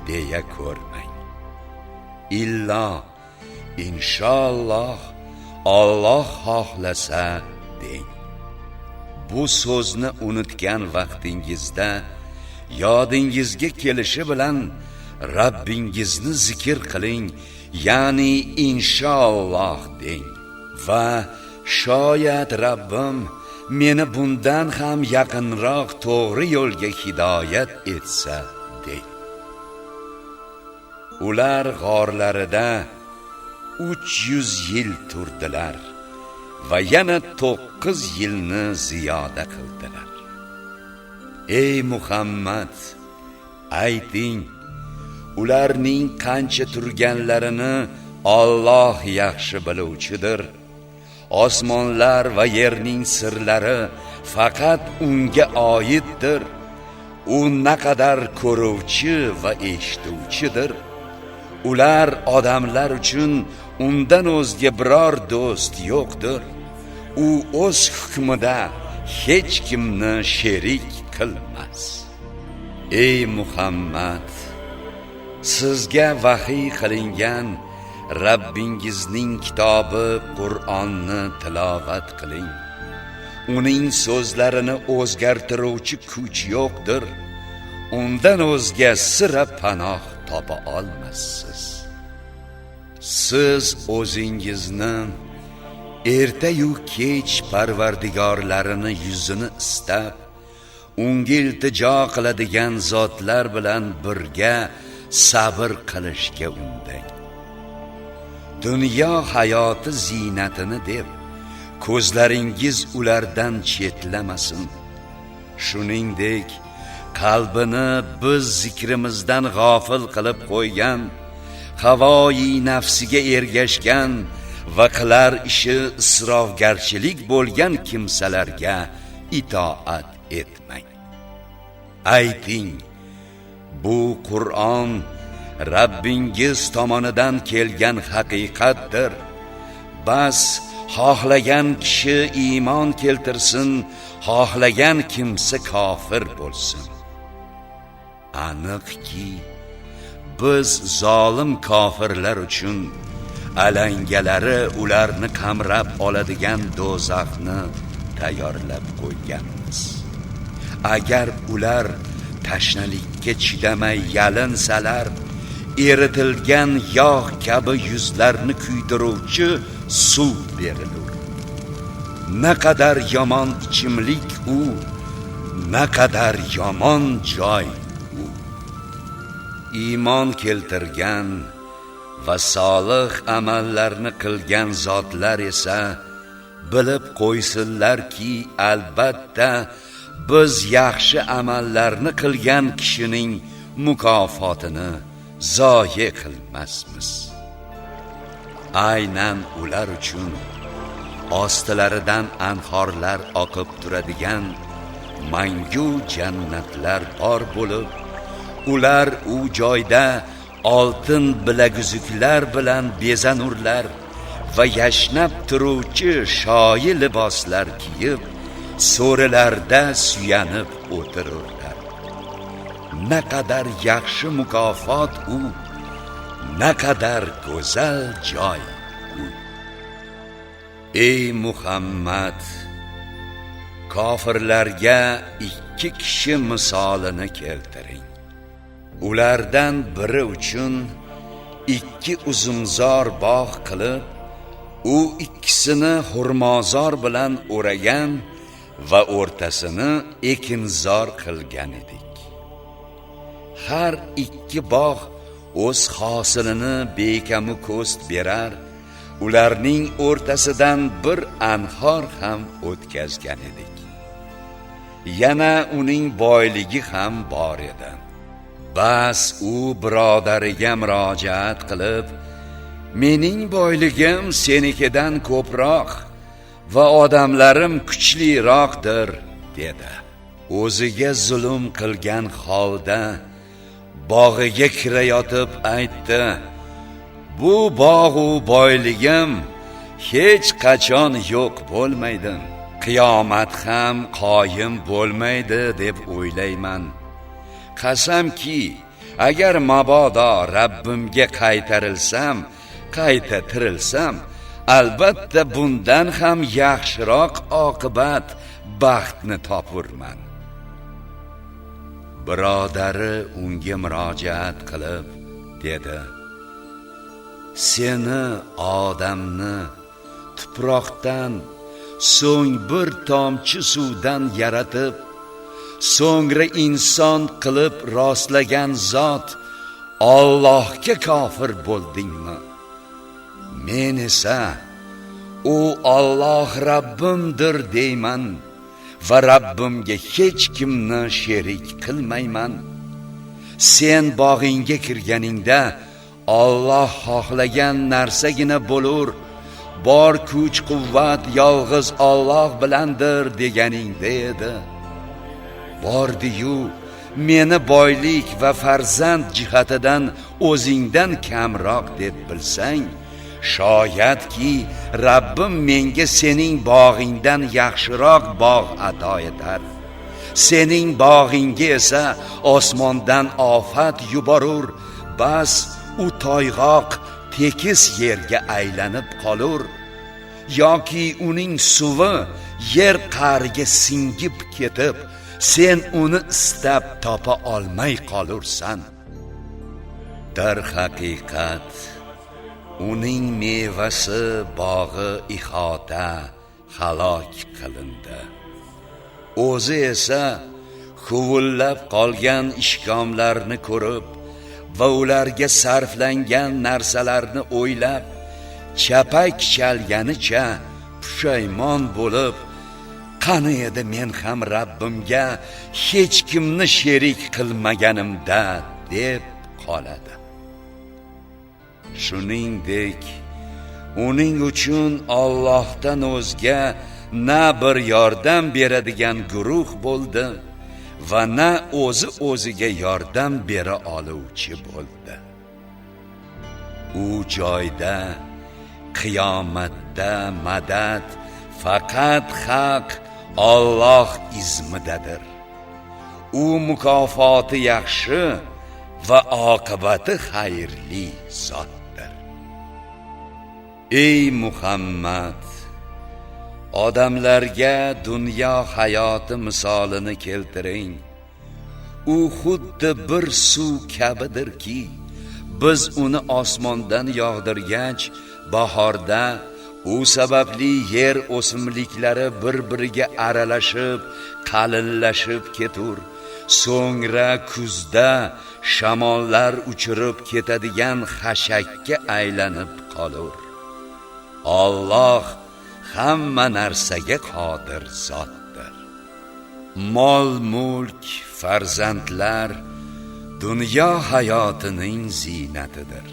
deya ko'rmang. Illo inshaalloh Alloh xohlasa deng. Bu so'zni unutgan vaqtingizda yodingizga kelishi bilan Rabbingizni zikr qiling, ya'ni inshaalloh deng va shoyat Rabbim meni bundan ham yaqinroq to'g'ri yo'lga hidoyat etsa deng. Ular g'orlarida 300 yil turdilar va yana 9 yilni ziyoda qildilar. Ey Muhammad, ayting, ularning qancha turganlarini Alloh yaxshi biluvchidir. Osmonlar va yerning sirlari faqat unga oiddir. U naqadar ko'ruvchi va eshituvchidir. Ular odamlar uchun undan o'zga biror do'st yo'qdir. U o'z hukmida hech kimni sherik qilmas. Ey Muhammad, sizga vahiy qilingan Rabbingizning kitobi Qur'onni tilovat qiling. Uning so'zlarini o'zgartiruvchi kuch yo'qdir. Undan o'zga sira panoh topa olmassiz. Siz o'zingizni erta-yu kech Parvardigorlarini yuzini istab, unga iltijo qiladigan zotlar bilan birga sabr qilishga undang. Dunyo hayoti zinatini deb ko'zlaringiz ulardan chetlamasin. Shuningdek, qalbini biz zikrimizdan g'ofil qilib qo'ygan, havoyi nafsiga ergashgan va qilar ishi isrofgarchilik bo'lgan kimsalarga itoat etmang. Ayting, bu Qur'on Rabbingiz tomonidan kelgan haqiqatdir. Bas xohlagan kishi iymon keltirsin, xohlagan kimsa kofir bo'lsin. Aniqki, biz zolim kofirlar uchun alangalari ularni qamrab oladigan do'zaxni tayyorlab qo'yganmiz. Agar ular tashnalikka chidamay yalinsalar, eritilgan yog' kabi yuzlarni kuydiruvchi suv berilur. Naqadar yomon ichimlik u, naqadar yomon joy u. Iymon keltirgan va solih amallarni qilgan zotlar esa bilib qo'ysinlarki, albatta biz yaxshi amallarni qilgan kishining mukofotini zoye qilmasmiz. Aynan ular uchun ostilaridan anhorlar oqib turadigan mangu jannatlar bor bo'lib, ular u joyda oltin bilaguzuklar bilan bezanurlar va yashnab turuvchi shoyi liboslar kiyib, so'rilarda suyanib o'tirurlar. Naqadar yaxshi mukofot u, naqadar go'zal joy u. Ey Muhammad, kofirlarga 2 kishi misolini keltiring. Ulardan biri uchun 2 uzumzor bog' qilib, u ikkisini xurmozor bilan o'ragan va o'rtasini ekinzor qilgan edik. Har 2 bog' o'z hosilini bekamu ko'st berar, ularning o'rtasidan bir anhor ham o'tkazgan edik. Yana uning boyligi ham bor edi. Bas u birodariga murojaat qilib, mening boyligim senikidan ko'proq va odamlarim kuchliroqdir dedi. o'ziga zulm qilgan holda bog'iga kirayotib aytdi: bu bog' u boyligim hech qachon yo'q bo'lmaydi, qiyomat ham qoyim bo'lmaydi deb o'ylayman. Qasamki, agar mabodo Rabbimga qayta tirilsam, albatta bundan ham yaxshiroq oqibat, baxtni topurman. Birodari unga murojaat qilib dedi: seni odamni tuproqdan, so'ng bir tomchi suvdan yaratib, so'ngra inson qilib rostlagan zot Allohga kofir bo'ldingmi? Men esa u Alloh Rabbimdir deyman va Rabbimga hech kimni sherik qilmayman. Sen bog'ingga kirganingda Alloh xohlagan narsagina bo'lur, bor kuch-quvvat yolg'iz Alloh bilandir deganingda edi. Bordi-yu, meni boylik va farzand jihatidan o'zingdan kamroq deb bilsang, shoyatki Rabbim menga sening bog'ingdan yaxshiroq bog' ato etar. Sening bog'ingga esa osmondan ofat yuborur, bas u toyg'oq tekis yerga aylanib qolur, yoki uning suvi yer qa'riga singib ketib, sen uni istab topa olmay qolursan. Dar haqiqat uning mevasi bog'i ihota halok qilindi. O'zi esa huvullab qolgan ishkomlarni ko'rib va ularga sarflangan narsalarni o'ylab, chapak chalganicha pushaymon bo'lib, qani edi men ham Rabbimga hech kimni sherik qilmaganimda deb qoladi. Shuningdek, uning uchun Allohdan o'zga na bir yordam beradigan guruh bo'ldi va na o'ziga yordam bera oluvchi bo'ldi. U joyda qiyomatda madad faqat haq Alloh izmidadir. U mukofoti yaxshi va oqibati xayrli zotdir. Ey Muhammad, odamlarga dunyo hayoti misolini keltiring. U xuddi bir suv kabidirki, biz uni osmondan yog'dirgach, bahorda u sababli yer o'simliklari bir-biriga aralashib, qalinlashib ketur. So'ngra kuzda shamollar uchirib ketadigan xashakka aylanib qolur. Alloh hamma narsaga qodir zotdir. Mol-mulk, farzandlar dunyo hayotining ziynatidir.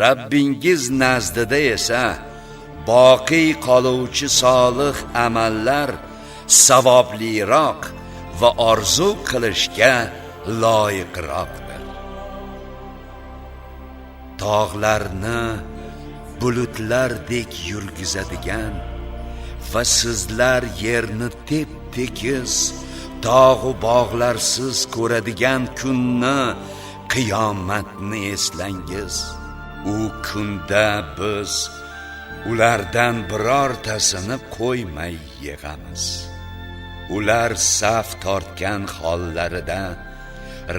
Rabbingiz nazdida esa boqiy qoluvchi solih amallar savobliroq va orzu qilishga loyiqroqdir. Tog'larni bulutlardek yurgizadigan va sizlar yerni tep-tekis, tog'u bog'larsiz ko'radigan kunni, qiyomatni eslangiz. U kunda biz ulardan birortasini qo'ymay yig'amiz. Ular saf tortgan hollarida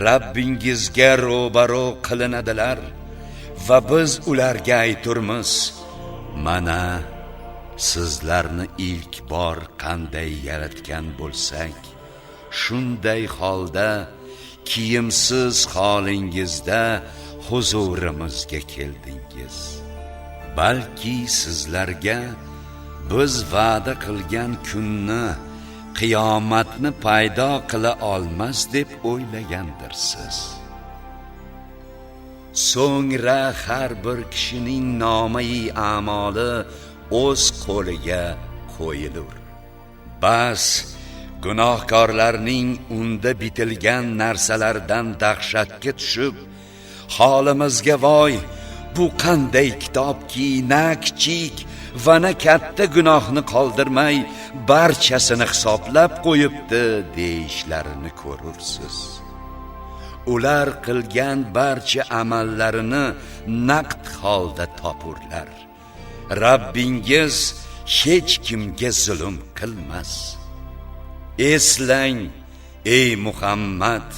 Rabbingizga ro'baro qilinadilar va biz ularga ayturmiz: mana sizlarni ilk bor qanday yaratgan bo'lsak, shunday holda kiyimsiz holingizda huzurimizga keldingiz. Balki sizlarga biz va'da qilgan kunni, qiyomatni paydo qila olmas deb o'ylagandirsiz. So'ngra har bir kishining nomi a'moli o'z qo'liga qo'yilur. Bas gunohkorlarning unda bitilgan narsalardan dahshatga tushib, holimizga voy, bu qanday kitobki, na kichik va na katta gunohni qoldirmay barchasini hisoblab qo'yibdi deyishlarini ko'rursiz. Ular qilgan barcha amallarini naqd holda topurlar. Rabbingiz hech kimga zulm qilmas. Eslang, ey Muhammad,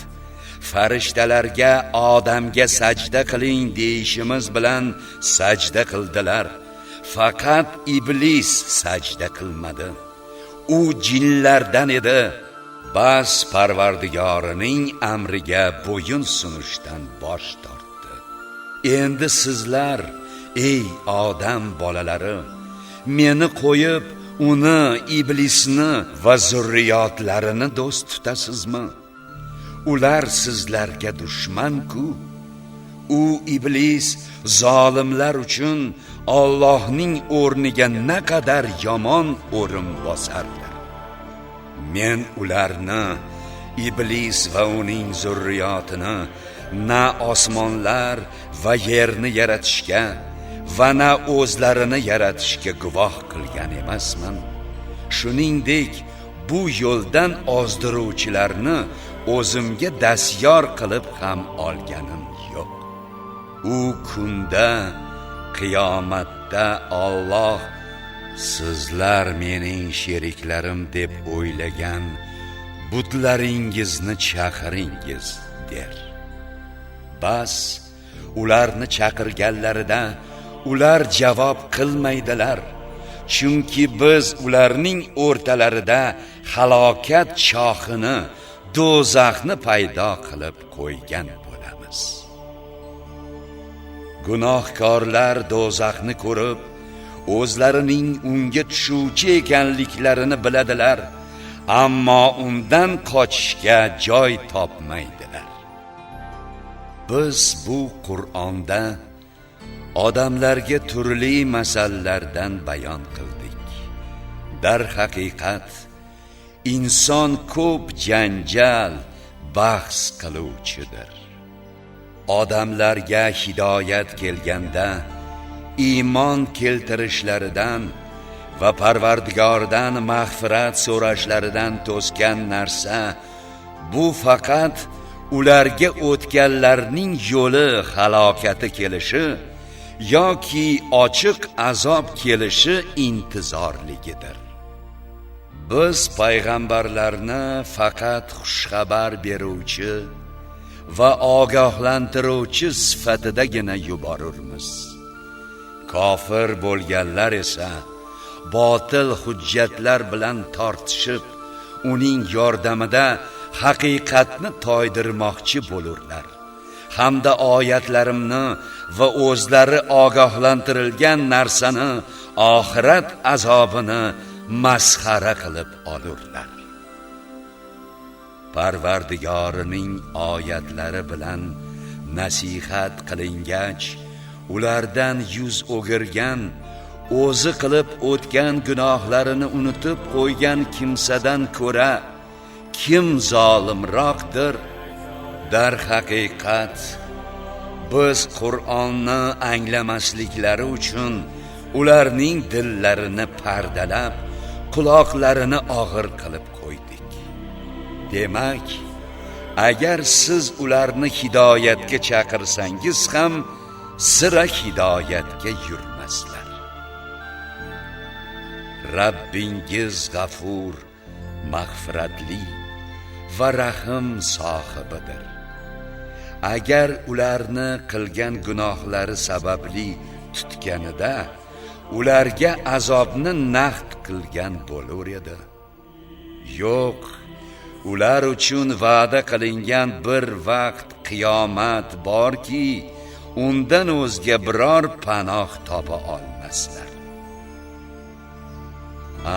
farishtalarga odamga sajda qiling deyishimiz bilan sajda qildilar. Faqat iblis sajda qilmadi. U jinlardan edi. Bas Parvardigorining amriga bo'yin sunishdan bosh tortdi. Endi sizlar, ey odam bolalari, meni qo'yib, uni, iblisni va zurriyotlarini do'st tutasizmi? Ular sizlarga dushman-ku. U iblis zolimlar uchun Allohning o'rniga naqadar yomon o'rin bosarlar. Men ularni, iblis va uning zurriyotini na osmonlar va yerni yaratishga va na o'zlarini yaratishga guvoh qilgan emasman. Shuningdek, bu yo'ldan ozdiruvchilarni o'zimga dastyor qilib ham olganim yo'q. U kunda, qiyomatda Alloh sizlar mening sheriklarim deb o'ylagan butlaringizni chaqiringiz der. Bas, ularni chaqirganlarida ular javob qilmaydilar, chunki biz ularning o'rtalarida halokat chohini, do'zaxni paydo qilib qo'ygan bo'lamiz. Gunohkorlar do'zaxni ko'rib, o'zlarining unga tushuvchi ekanliklarini biladilar, ammo undan qochishga joy topmaydilar. Biz bu Qur'onda odamlarga turli masalalardan bayon qildik. Dar haqiqat, inson ko'p janjal, bahs qiluvchidir. Odamlarga hidoyat kelganda iymon keltirishlaridan va Parvardigordan mag'firat so'rashlaridan to'sgan narsa, bu faqat ularga o'tganlarning yo'li halokati kelishi yoki ochiq azob kelishi intizorligidir. Biz payg'ambarlarni faqat xushxabar beruvchi va ogohlantiruvchi sifatidagina yuborurmiz. Kofir bo'lganlar esa botil hujjatlar bilan tortishib, uning yordamida haqiqatni toydirmoqchi bo'lurlar. Hamda oyatlarimni va o'zlari ogohlantirilgan narsani, oxirat azobini masxara qilib olurlar. Parvardigorining oyatlari bilan nasihat qilingach, ulardan yuz o'girgan, o'zi qilib o'tgan gunohlarini unutib qo'ygan kimsadan ko'ra kim zolimroqdir? Dar haqiqat, biz Qur'onni anglamasliklari uchun ularning dillarini pardalab, quloqlarini og'ir qilib qo'ydik. Demak, agar siz ularni hidoyatga chaqirsangiz ham sira hidoyatga yurmaslar. Rabbingiz g'afur, mag'firatli va rahim sohibidir. Agar ularni qilgan gunohlari sababli tutganida ularga azobni naqd qilgan bo'lar edi. Yo'q, ular uchun va'da qilingan bir vaqt qiyomat borki, undan o'zga biror panoh topa olmaslar.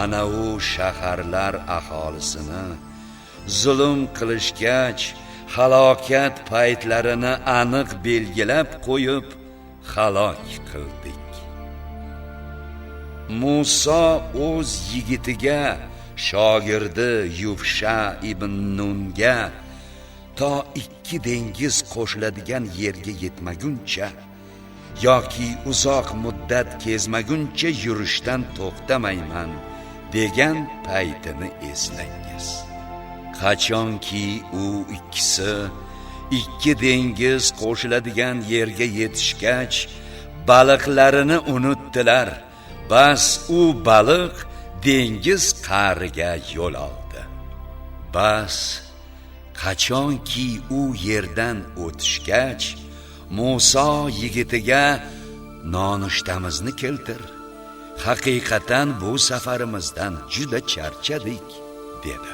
Ana u shaharlar aholisini zulm qilishgach, halokat paytlarini aniq belgilab qo'yib halok qildik. Musa o'z yigitiga shogirdi Yufsha ibn Nunga to ikki dengiz qo'shiladigan yerga yetmaguncha yoki uzoq muddat kezmaguncha yurishdan to'xtamayman degan paytini eslangiz. Qachonki u ikkisi ikki dengiz qo'shiladigan yerga yetishgach baliqlarini unutdilar. Bas u baliq dengiz qa'riga yo'l oldi. Bas qachonki u yerdan o'tishgach Musa yigitiga nonushtamizni keltir. Haqiqatan bu safarimizdan juda charchadik dedi.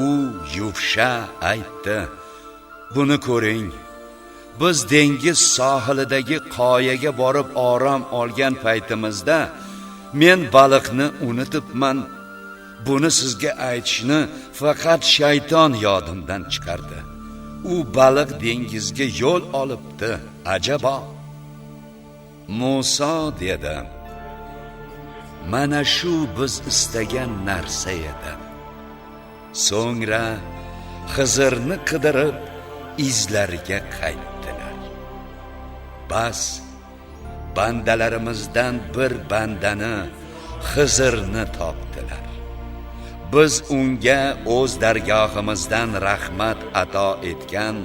U Yufsha aytdi: "Buni ko'ring. Biz dengiz sohilidagi qoyaga borib orom olgan paytimizda men baliqni unutibman. Buni sizga aytishni faqat shayton yodimdan chiqardi. U baliq dengizga yo'l olibdi. Ajabo." Musa dedi: "Mana shu biz istagan narsa edi." So'ngra Xizrni qidirib izlariga qaytdilar. Bas bandalarimizdan bir bandani Xizrni topdilar. Biz unga o'z dargohimizdan rahmat ato etgan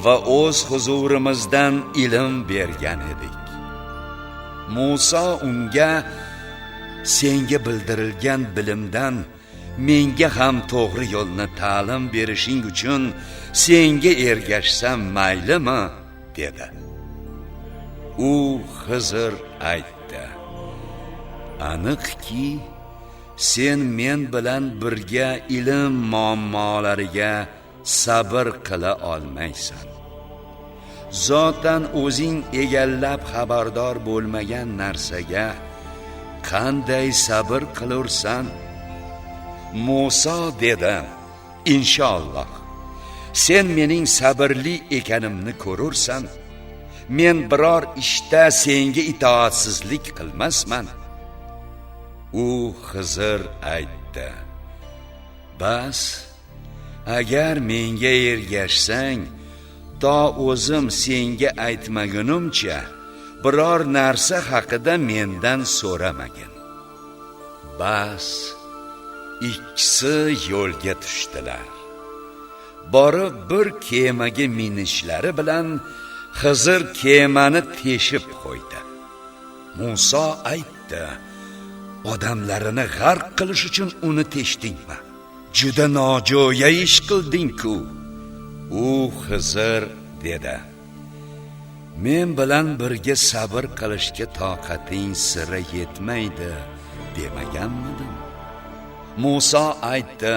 va o'z huzurimizdan ilm bergan edik. Musa unga: "Senga bildirilgan bilimdan menga ham to'g'ri yo'lni ta'lim berishing uchun senga ergashsam maylimi?" dedi. U Xizr aytdi: "Aniqki, sen men bilan birga ilm muammolariga sabr qila olmaysan. Zotan o'zing egallab xabardor bo'lmagan narsaga qanday sabr qilursan?" Musa dedi: "Inshaalloh sen mening sabrli ekanimni ko'rursan. Men biror ishda senga itoatsizlik qilmasman." U Xizr aytdi: "Bas, agar menga ergashsang, to o'zim senga aytmagunimcha biror narsa haqida mendan so'ramagin." Bas ikkisi yo'lga tushdilar. Borib bir kemaga minishlari bilan Xizr kemani teshib qo'ydi. Musa aytdi: "Odamlarini g'arq qilish uchun uni teshdingmi? Juda nojo'ya ish qilding-ku." U Xizr dedi: "Men bilan birga sabr qilishga toqating sira yetmaydi demaganmidim?" Musa aytdi: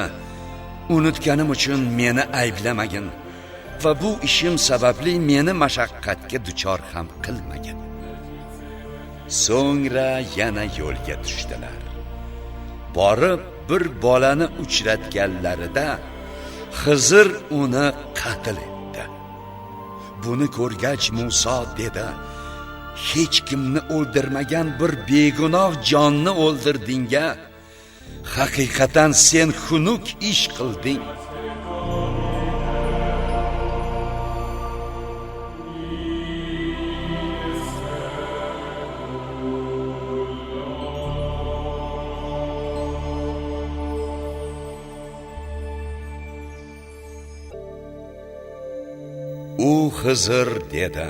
"Unutganim uchun meni ayblamagin va bu ishim sababli meni mashaqqatga duchor ham qilmagin." So'ngra yana yo'lga tushdilar. Borib bir bolani uchratganlarida Xizr uni qatl etdi. Buni ko'rgach Musa dedi: "Hech kimni o'ldirmagan bir begunoh jonni o'ldirding-a? Haqiqatan sen xunuk ish qilding." U Xizr dedi: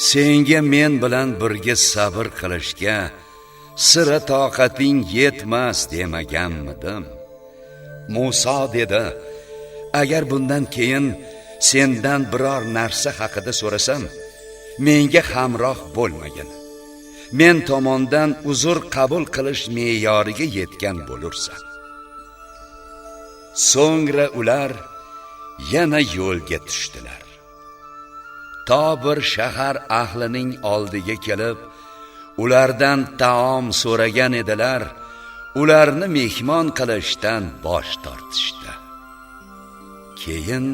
"Senga men bilan birga sabr qilishga sira toqating yetmas demaganmidim?" Musa dedi: "Agar bundan keyin sendan biror narsa haqida so'rasam, menga hamroh bo'lmagin. Men tomondan uzr qabul qilish me'yoriga yetgan bo'lursan." So'ngra ular yana yo'lga tushdilar. To bir shahar ahlining oldiga kelib, ulardan taom so'ragan edilar. Ularni mehmon qilishdan bosh tortishdi. Keyin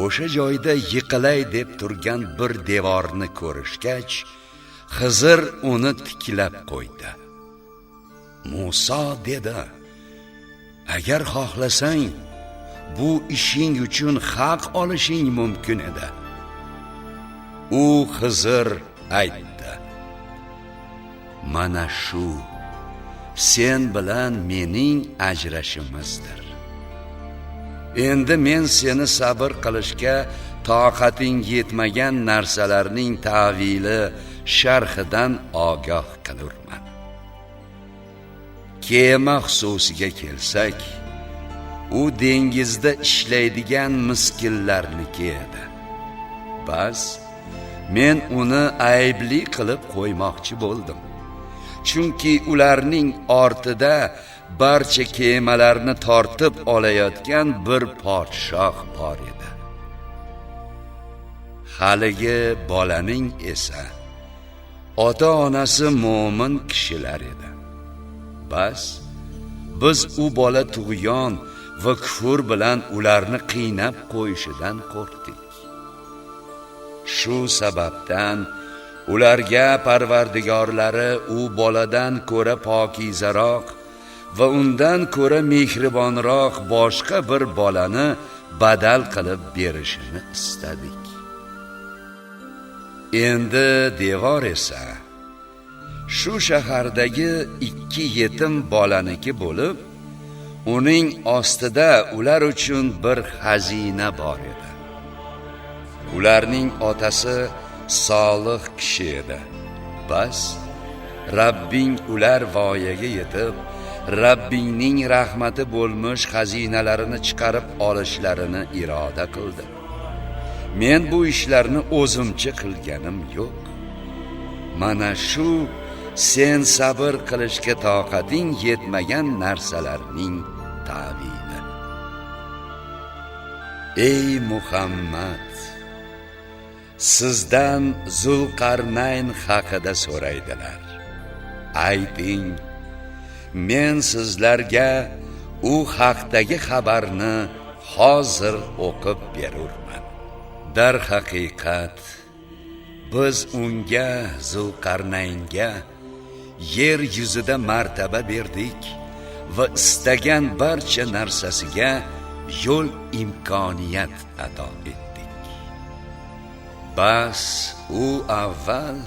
o'sha joyda yiqilay deb turgan bir devorni ko'rishgach, Xizr uni tiklab qo'ydi. Musa dedi: agar xohlasang bu ishing uchun haq olishing mumkin edi. U Xizr aytdi: mana shu sen bilan mening ajrashimizdir. Endi men seni sabr qilishga toqating yetmagan narsalarning ta'vili, sharhidan ogoh qilurman. Kema xususiga kelsak, u dengizda ishlaydigan miskinlarniki edi. Bas men uni aybli qilib qo'ymoqchi bo'ldim. Chunki ularning ortida barcha kemalarni tortib olayotgan bir podshoh bor edi. Haligi bolaning esa ota-onasi mo'min kishilar edi. Bas biz u bola tug'yon va kufr bilan ularni qiynab qo'yishidan qo'rqdik. Shu sababdan ularga Parvardigorlari u boladan ko'ra pokizaroq va undan ko'ra mehribonroq boshqa bir bolani badal qilib berishini istadik. Endi devor esa shu shahardagi 2 yetim bolaniki bo'lib, uning ostida ular uchun bir xazina bor edi. Ularning otasi solih kishi edi. Bas Rabbing ular voyaga yetib, Rabbingning rahmati bo'lmish xazinalarini chiqarib olishlarini iroda qildi. Men bu ishlarni o'zimcha qilganim yo'q. Mana shu sen sabr qilishga toqating yetmagan narsalarning ta'vili. Ey Muhammad, sizdan Zulqarnayn haqida so'raydilar. Ayting, men sizlarga u haqdagi xabarni hozir o'qib berurman. Dar haqiqat biz unga, Zulqarnaynga yer yuzida martaba berdik va istagan barcha narsasiga yo'l imkoniyat ato etdik. Bas u avval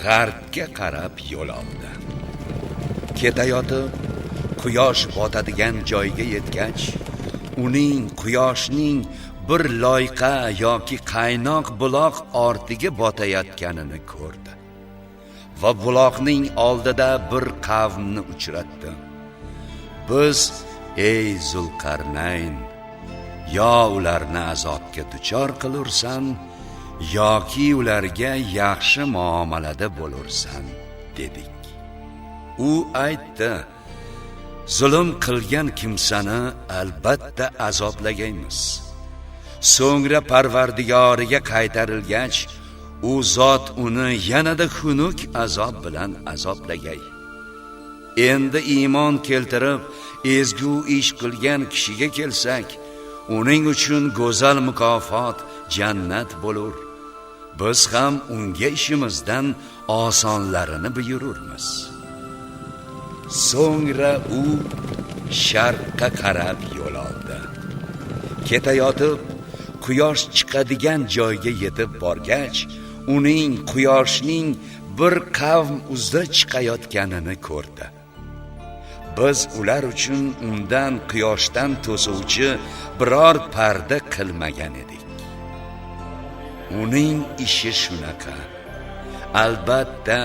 g'arbga qarab yo'l oldi. Ketayotib quyosh botadigan joyga yetgach, uning quyoshning bir loyqa yoki qaynoq buloq ortiga botayotganini ko'rdi va buloqning oldida bir qavmni uchratdi. Biz, ey Zulqarnayn, yo ularni azobga duchor qilursan, yoki ularga yaxshi muomalada bo'lursan, dedik. U aytdi: zulm qilgan kimsani albatta azoblagaymiz. So'ngra Parvardigoriga qaytarilgach, u zot uni yanada xunuk azob bilan azoblagay. Endi iymon keltirib, ezgu ish qilgan kishiga kelsak, uning uchun go'zal mukofot jannat bo'lur. Biz ham unga ishimizdan osonlarini buyururmiz. So'ngra u sharqqa qarab yo'l oldi. Ketayotib quyosh chiqadigan joyga yetib borgach, uning quyoshning bir qavm uzra chiqayotganini ko'rdi. Biz ular uchun undan quyoshdan to'suvchi biror parda qilmagan edik. Uning ishi shunaqa. Albatta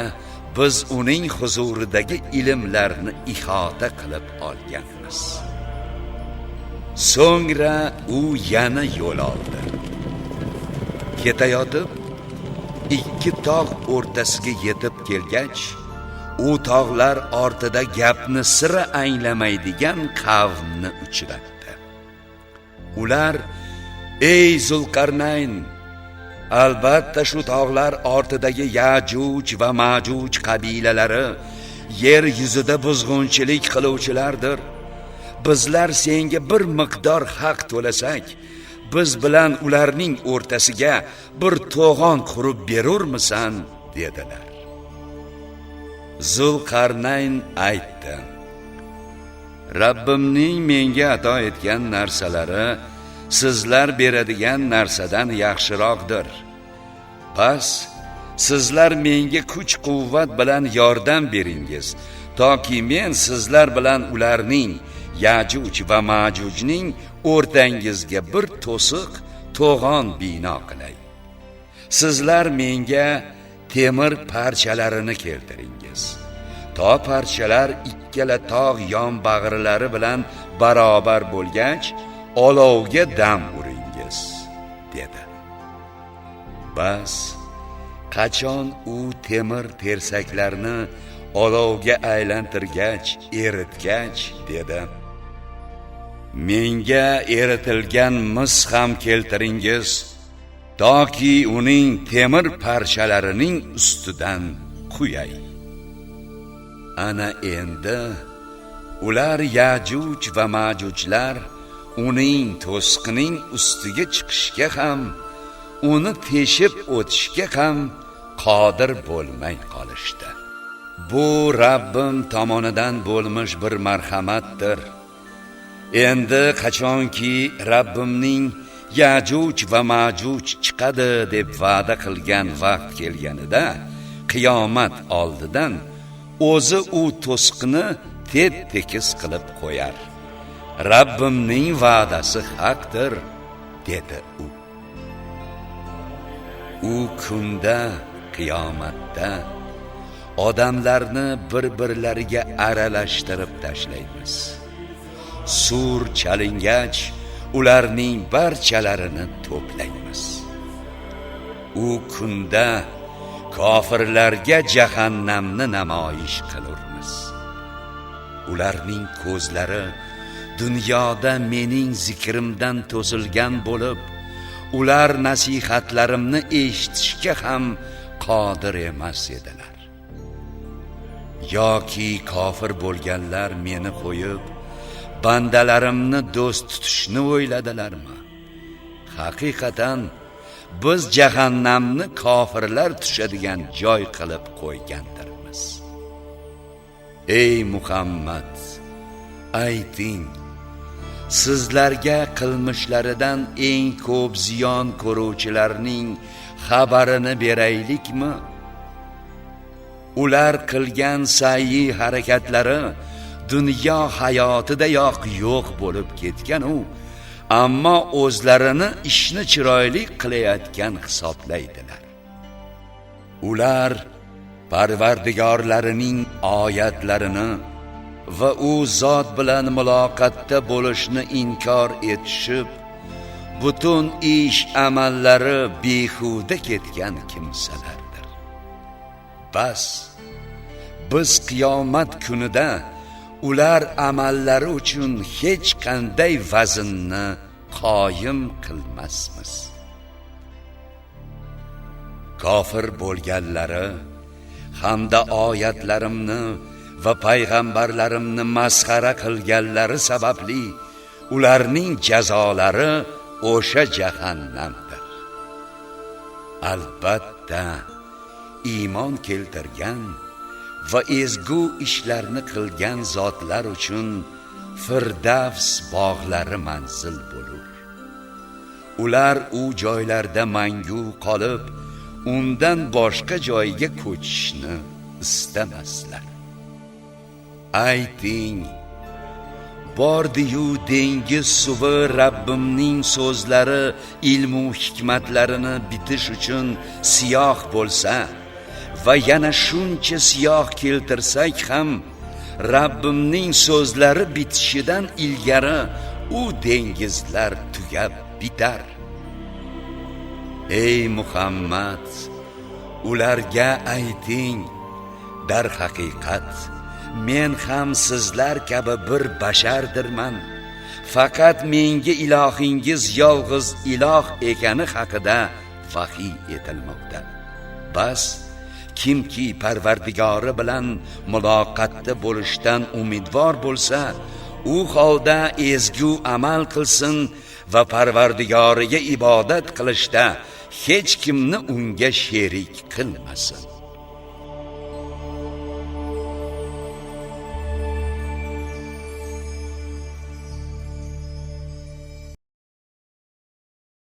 biz uning huzuridagi ilmlarni ihota qilib olganmiz. So'ngra u yana yo'l oldi. Ketayotib 2 tog' o'rtasiga yetib kelgach, u tog'lar ortida gapni sira anglamaydigan qavmni uchratdi. Ular: ey Zulqarnayn, albatta shu tog'lar ortidagi Yajuj va Majuj qabilalari yer yuzida buzg'unchilik qiluvchilardir. Bizlar senga bir miqdor haq to'lasak, biz bilan ularning o'rtasiga bir to'g'on qurib berurmisan, dedilar. Zulqarnayn aytdi: Rabbimning menga ato etgan narsalari sizlar beradigan narsadan yaxshiroqdir. Bas, sizlar menga kuch-quvvat bilan yordam beringiz, toki men sizlar bilan ularning, Yajuj va Majujning o'rtangizga bir to'siq, to'g'on bino qilay. Sizlar menga temir parchalarini keltiringiz. To parchalar ikkala tog' yonbag'rilari bilan barobar bo'lgach, olovga dam uringiz, dedi. Bas, qachon u temir tersaklarni olovga aylantirgach, eritgach, dedi. Menga eritilgan mis ham keltiringiz, toki uning temir parchalarining ustidan quyay. Ana endi ular Yajuj va Majujlar uning to'siqining ustiga chiqishga ham, uni teshib o'tishga ham qodir bo'lmay qolishdi. Bu Rabbim tomonidan bo'lmish bir marhamatdir. Endi qachonki Rabbimning Yajuj va Majuj chiqadi deb va'da qilgan vaqt kelganida, qiyomat oldidan o'zi u to'siqni tep-tekis qilib qo'yar. Rabbimning va'dasi haqdir, dedi u. U kunda, qiyomatda odamlarni bir-birlariga aralashtirib tashlaymiz. Sur chalingach, ularning barchalarini to'playmiz. U kunda kofirlarga jahannamni namoyish qilurmiz. Ularning ko'zlari dunyoda mening zikrimdan to'silgan bo'lib, ular nasihatlarimni eshitishga ham qodir emas edilar. Yoki kofir bo'lganlar meni qo'yib, bandalarimni do'st tutishni o'yladilarmi? Haqiqatan biz jahannamni kofirlar tushadigan joy qilib qo'ygandirmiz. Ey Muhammad, ayting, sizlarga qilmishlaridan eng ko'p ziyon ko'ruvchilarning xabarini beraylikmi? Ular qilgan sa'yi harakatlari dunyo hayotidayoq yo'q bo'lib ketgan u, ammo o'zlarini ishni chiroyli qilayotgan hisoblaydilar. Ular Parvardigorlarining oyatlarini va u zot bilan muloqotda bo'lishni inkor etishib, butun ish amallari behuda ketgan kimsalardir. Bas, biz qiyomat kunida ular amallari uchun hech qanday vaznni qoyim qilmasmiz. Kofir bo'lganlari hamda oyatlarimni va payg'ambarlarimni masxara qilganlari sababli ularning jazolari o'sha jahannamdir. Albatta, iymon keltirgan va ezgu ishlarni qilgan zotlar uchun Firdavs bog'lari manzil bo'lur. Ular u joylarda mangu qolib, undan boshqa joyga ko'chishni istamaslar. Ayting, bordi-yu dengiz suvi Rabbimning so'zlari, ilmu hikmatlarini bitish uchun siyoh bo'lsa va yana shuncha siyoh keltirsak ham, Rabbimning so'zlari bitishidan ilgari u dengizlar tugab bitar. Ey Muhammad, ularga ayting, dar haqiqat men ham sizlar kabi bir bashardirman. Faqat menga ilohingiz yolg'iz iloh ekani haqida vahiy etilmoqda. Bas, kimki Parvardigori bilan muloqotda bo'lishdan umidvor bo'lsa, u holda ezgu amal qilsin va Parvardigoriga ibodat qilishda hech kimni unga sherik qilmasin.